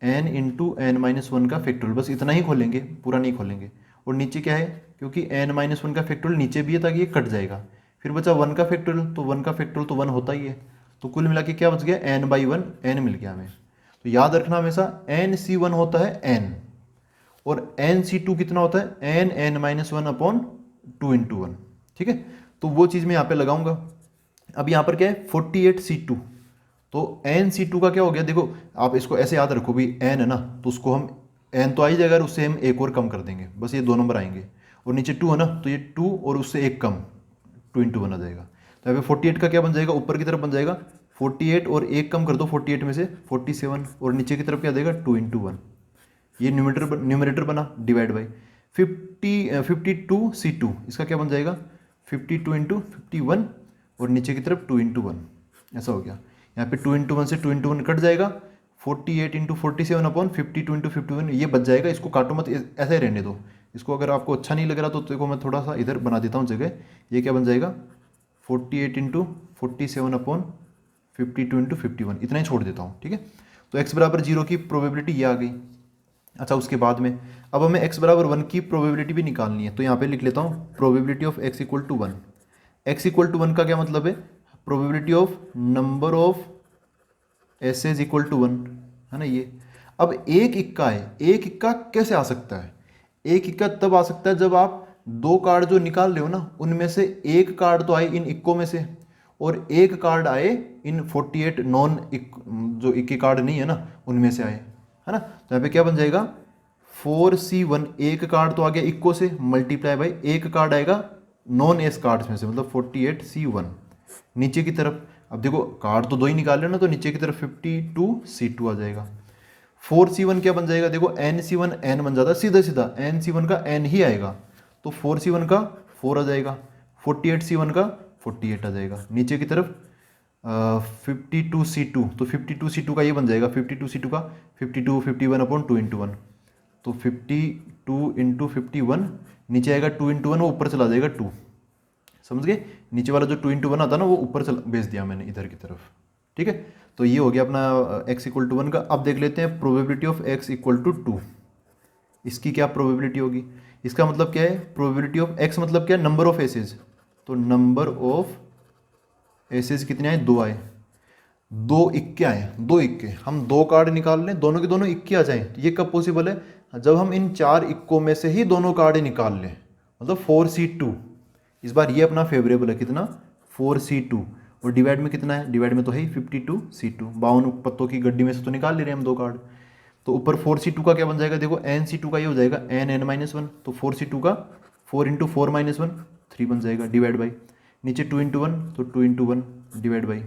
n × n-1 का फैक्टोरियल, बस इतना ही खोलेंगे, पूरा नहीं खोलेंगे। और नीचे क्या है, क्योंकि n-1 का फैक्टोरियल नीचे भी है ताकि ये कट जाएगा, फिर बचा 1 का फैक्टोरियल, तो 1 का फैक्टोरियल तो 1 होता ही है। तो कुल मिला के क्या बच गया n/1, n मिल गया हमें। तो याद रखना हमेशा NC1 होता है n, और NC2 कितना होता है n-1 अपॉन 2 × 1। ठीक है, तो वो चीज़ मैं यहाँ पे लगाऊंगा। अब यहाँ पर क्या है 48C2, तो NC2 का क्या हो गया, देखो आप इसको ऐसे याद रखो भी, n है ना, तो उसको हम n तो आ ही जाएगा, उससे हम एक और कम कर देंगे, बस ये 2 नंबर आएंगे, और नीचे 2 है ना, तो ये 2 और उससे एक कम 2 × 1 आ जाएगा। तो यहाँ पे 48 का क्या बन जाएगा, ऊपर की तरफ बन जाएगा 48 और एक कम कर दो 48 में से 47, और नीचे की तरफ क्या देगा 2 × 1, ये न्यूमरेटर बना, डिवाइड बाई 52C2, इसका क्या बन जाएगा 52 × 51, और नीचे की तरफ 2 × 1, ऐसा हो गया। यहाँ पे 2 × 1 से 2 × 1 कट जाएगा, 48 × 47 अपॉन 52 × 51 ये बच जाएगा। इसको काटो मत, ऐसे ही रहने दो इसको। अगर आपको अच्छा नहीं लग रहा तो देखो मैं थोड़ा सा इधर बना देता हूँ जगह, ये क्या बन जाएगा 48 × 47 अपॉन 52 × 51, इतना ही छोड़ देता हूँ। ठीक है, तो x बराबर 0 की प्रोबेबिलिटी ये आ गई। अच्छा, उसके बाद में अब हमें x बराबर 1 की प्रोबेबिलिटी भी निकालनी है, तो यहाँ पे लिख लेता हूँ प्रोबेबिलिटी ऑफ x = 1। x = 1 का क्या मतलब है, probability of number of aces = 1, है ना ये। अब एक इक्का है, एक इक्का कैसे आ सकता है, एक इक्का तब आ सकता है जब आप 2 कार्ड जो निकाल रहे हो ना, उनमें से एक कार्ड तो आए इन इक्कों में से, और एक कार्ड आए इन 48 नॉन जो इक्के कार्ड नहीं है ना उनमें से आए, है ना। तो यहाँ पे क्या बन जाएगा 4C1, एक कार्ड तो आ गया इक्को से, मल्टीप्लाई बाई एक कार्ड आएगा नॉन एस कार्ड्स में से, मतलब 48C1। नीचे की तरफ अब देखो कार्ड तो 2 ही निकाल रहे हो ना, तो नीचे की तरफ 52C2 आ जाएगा। 4C1 क्या बन जाएगा, देखो NC1 n बन जाता है, सीधा सीधा NC1 का n ही आएगा, तो 4C1 का 4 आ जाएगा, 48C1 का 48 आ जाएगा। नीचे की तरफ 52C2, तो 52C2 का ये बन जाएगा 52C2 का 52 51 अपॉन 2 इंटू 1, तो 52 इंटू 51 नीचे आएगा 2 इंटू 1, वो ऊपर चला जाएगा 2, समझ गए। नीचे वाला जो 2 इंटू 1 आता ना वो ऊपर चल भेज दिया मैंने इधर की तरफ, ठीक है। तो ये हो गया अपना x इक्वल टू 1 का। अब देख लेते हैं probability of x equal to 2, इसकी क्या प्रोबेबिलिटी होगी। इसका मतलब क्या है, प्रोबेबिलिटी ऑफ x मतलब क्या है, नंबर ऑफ एसेज, तो नंबर ऑफ एसेज कितने आए, 2 आए, 2 इक्के आए, 2 इक्के, हम 2 कार्ड निकाल लें, दोनों के दोनों इक्के आ जाएं, ये कब पॉसिबल है, जब हम इन 4 इक्कों में से ही दोनों कार्ड निकाल लें, मतलब 4C2। इस बार ये अपना फेवरेबल है, कितना 4C2, और डिवाइड में कितना है, डिवाइड में तो है ही 52C2, 52 पत्तों की गड्डी में से तो निकाल ले रहे हैं हम 2 कार्ड। तो ऊपर 4C2 का क्या बन जाएगा, देखो NC2 का ये हो जाएगा NN-1, तो 4C2 का 4 इंटू 4 माइनस 1 3 बन जाएगा, डिवाइड बाई नीचे 2 इंटू 1, तो 2 इंटू 1 डिवाइड बाई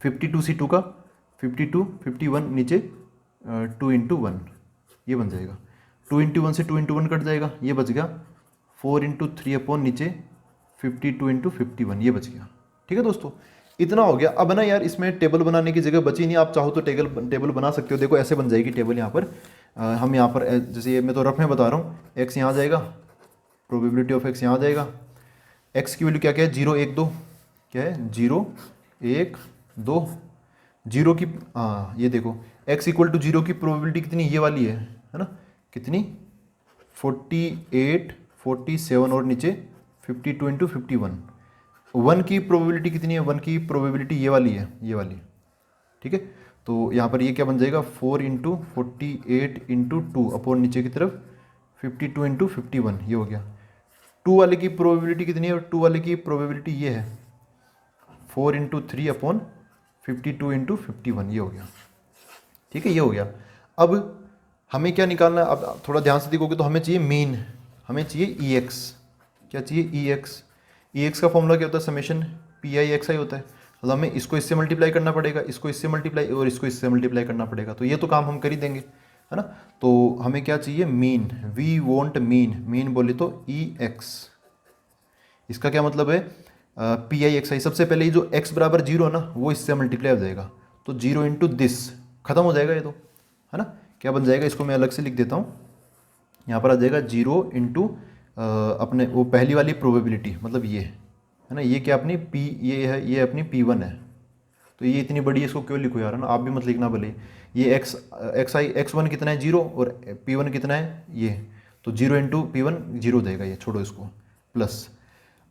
52C2 का 52 51 नीचे 2 इंटू 1, ये बन जाएगा, 2 इंटू 1 से 2 इंटू 1 कट जाएगा, ये बच गया 4 इंटू 3 अपॉन नीचे 52 इंटू 51, ये बच गया। ठीक है दोस्तों, इतना हो गया। अब ना यार इसमें टेबल बनाने की जगह बची नहीं, आप चाहो तो टेबल बना सकते हो। देखो ऐसे बन जाएगी टेबल यहाँ पर, हम यहाँ पर जैसे ये मैं तो रफ में बता रहा हूँ, एक्स यहाँ जाएगा, प्रोबेबिलिटी ऑफ एक्स यहाँ जाएगा, एक्स की वैल्यू क्या क्या है 0 1 2, क्या है 0 1 2, 0 की हाँ ये देखो x इक्वल टू 0 की प्रोबेबिलिटी कितनी, ये वाली है ना, कितनी 48 47 और नीचे 52 इंटू 51। 1 की प्रोबेबिलिटी कितनी है, 1 की प्रोबेबिलिटी ये वाली है, ये वाली, ठीक है। तो यहाँ पर ये क्या बन जाएगा 4 इंटू 48 इंटू 2 अपॉन नीचे की तरफ 52 इंटू 51, ये हो गया। 2 वाले की प्रोबेबिलिटी कितनी है, 2 वाले की प्रोबेबिलिटी ये है 4 इंटू 3 अपॉन 52 इंटू 51, ये हो गया, ठीक है, ये हो गया। अब हमें क्या निकालना है, अब थोड़ा ध्यान से देखोगे तो हमें चाहिए मीन, हमें चाहिए EX, क्या चाहिए EX। EX का फॉर्मूला क्या होता है, समेशन PI/XI होता है, मतलब हमें इसको इससे मल्टीप्लाई करना पड़ेगा, इसको इससे मल्टीप्लाई और इसको इससे मल्टीप्लाई करना पड़ेगा, तो ये तो काम हम कर ही देंगे, है ना। तो हमें क्या चाहिए mean, we want mean, mean बोले तो EX। इसका क्या मतलब है, PI/XI, सबसे पहले ये जो x बराबर 0 ना वो इससे मल्टीप्लाई हो जाएगा, तो 0 इंटू दिस खत्म हो जाएगा ये तो, है ना। क्या बन जाएगा, इसको मैं अलग से लिख देता हूँ, यहाँ पर आ जाएगा 0 इंटू अपने वो पहली वाली प्रोबेबिलिटी, मतलब ये है ना, ये क्या अपनी P, ये है, ये अपनी P1 है, तो ये इतनी बड़ी, इसको क्यों लिखो यार, है ना, आप भी मत लिखना भले। ये x1 कितना है 0 और P1 कितना है ये, तो 0 इंटू P1 0 देगा, ये छोड़ो इसको, प्लस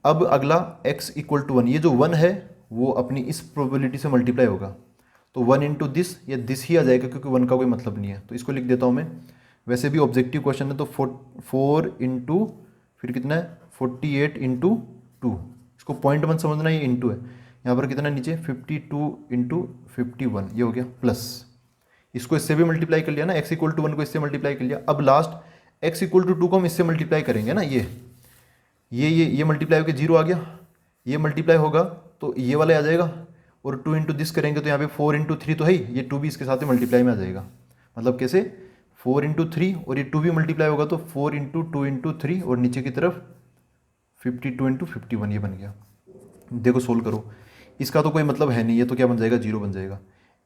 अब अगला x इक्वल टू 1, ये जो 1 है वो अपनी इस प्रोबेबिलिटी से मल्टीप्लाई होगा, तो 1 इंटू दिस, या दिस ही आ जाएगा क्योंकि 1 का कोई मतलब नहीं है, तो इसको लिख देता हूँ मैं। वैसे भी ऑब्जेक्टिव क्वेश्चन है, तो 4 इंटू फिर कितना है 48 इंटू 2, इसको पॉइंट 1 समझना, ये इंटू है, यहाँ पर कितना नीचे 52 इंटू 51, ये हो गया, प्लस इसको इससे भी मल्टीप्लाई कर लिया ना, x इक्वल टू 1 को इससे मल्टीप्लाई कर लिया। अब लास्ट x इक्वल टू 2 को हम इससे मल्टीप्लाई करेंगे ना, ये मल्टीप्लाई होकर 0 आ गया, ये मल्टीप्लाई होगा तो ये वाला आ जाएगा, और 2 इंटू दिस करेंगे तो यहाँ पे 4 इंटू 3 तो है ही, ये 2 भी इसके साथ ही मल्टीप्लाई में आ जाएगा, मतलब कैसे 4 इंटू 3 और ये 2 भी मल्टीप्लाई होगा, तो 4 इंटू 2 इंटू 3 और नीचे की तरफ 52 इंटू 51, ये बन गया। देखो सोल्व करो, इसका तो कोई मतलब है नहीं, ये तो क्या बन जाएगा 0 बन जाएगा।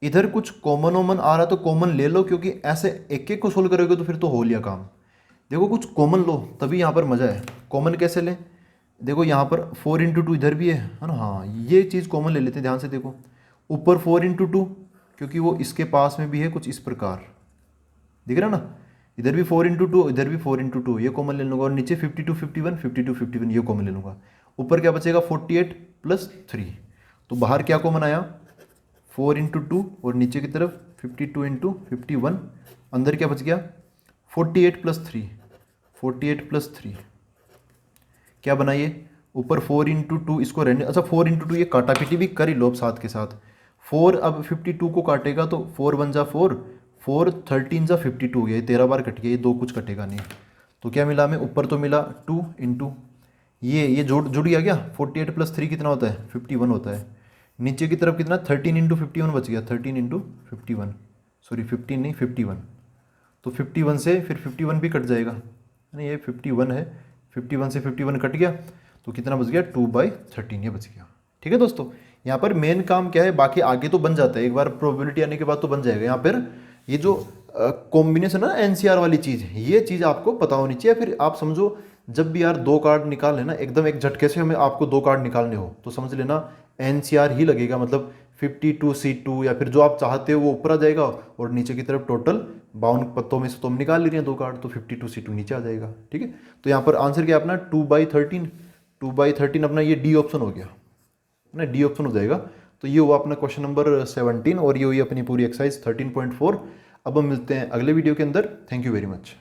इधर कुछ कॉमन वॉमन आ रहा तो कॉमन ले लो, क्योंकि ऐसे एक एक को सोल्व करोगे तो फिर तो हो लिया काम। देखो कुछ कॉमन लो तभी यहाँ पर मज़ा है। कॉमन कैसे लें, देखो यहाँ पर 4 इंटू 2 इधर भी है ना, हाँ ये चीज़ कॉमन ले लेते हैं, ध्यान से देखो ऊपर 4 इंटू 2 क्योंकि वो इसके पास में भी है कुछ इस प्रकार, दिख रहा ना, इधर भी 4 इंटू 2 इधर भी 4 इंटू 2, ये कॉमन ले लूँगा, और नीचे 52 51 52 51 ये कॉमन ले लूँगा। ऊपर क्या बचेगा 48 प्लस 3, तो बाहर क्या कॉमन आया 4 इंटू 2 और नीचे की तरफ 52 इंटू 51, अंदर क्या बच गया 48 प्लस 3, 48 प्लस 3 क्या बनाइए, ऊपर 4 इंटू 2 इसको रहने, अच्छा 4 इंटू 2 ये काटा पीटी भी कर ही लो अब साथ के साथ। 4 अब 52 को काटेगा तो 4 1 जा 4, 4 13 जा 52 हो गया, ये 13 बार कट गया, ये 2 कुछ कटेगा नहीं, तो क्या मिला हमें, ऊपर तो मिला 2 इंटू ये जुड़ गया क्या, 48 प्लस 3 कितना होता है 51 होता है, नीचे की तरफ कितना 13 इंटू 51 बच गया, 13 इंटू 51, सॉरी 15 नहीं 51, तो 51 से फिर 51 भी कट जाएगा, है ना, ये 51 है, 51 से 51 कट गया तो कितना बच गया 2/13, ये बच गया। ठीक है दोस्तों, यहाँ पर मेन काम क्या है, बाकी आगे तो बन जाता है, एक बार प्रोबेबिलिटी आने के बाद तो बन जाएगा। यहाँ पर ये जो कॉम्बिनेशन है ना एनसीआर वाली चीज़, ये चीज़ आपको पता होनी चाहिए। फिर आप समझो जब भी यार 2 कार्ड निकालने ना एकदम एक झटके से, हमें आपको 2 कार्ड निकालने हो तो समझ लेना एनसीआर ही लगेगा, मतलब 52C2 या फिर जो आप चाहते हो वो ऊपर आ जाएगा, और नीचे की तरफ टोटल 52 पत्तों में से तुम निकाल ले रही हैं 2 कार्ड, तो 52C2 नीचे आ जाएगा। ठीक है, तो यहाँ पर आंसर क्या है अपना 2/13, 2/13 अपना ये डी ऑप्शन हो गया ना, डी ऑप्शन हो जाएगा। तो ये हुआ अपना क्वेश्चन नंबर 17 और ये हुई अपनी पूरी एक्सरसाइज 13.4। अब हम मिलते हैं अगले वीडियो के अंदर। Thank you very much.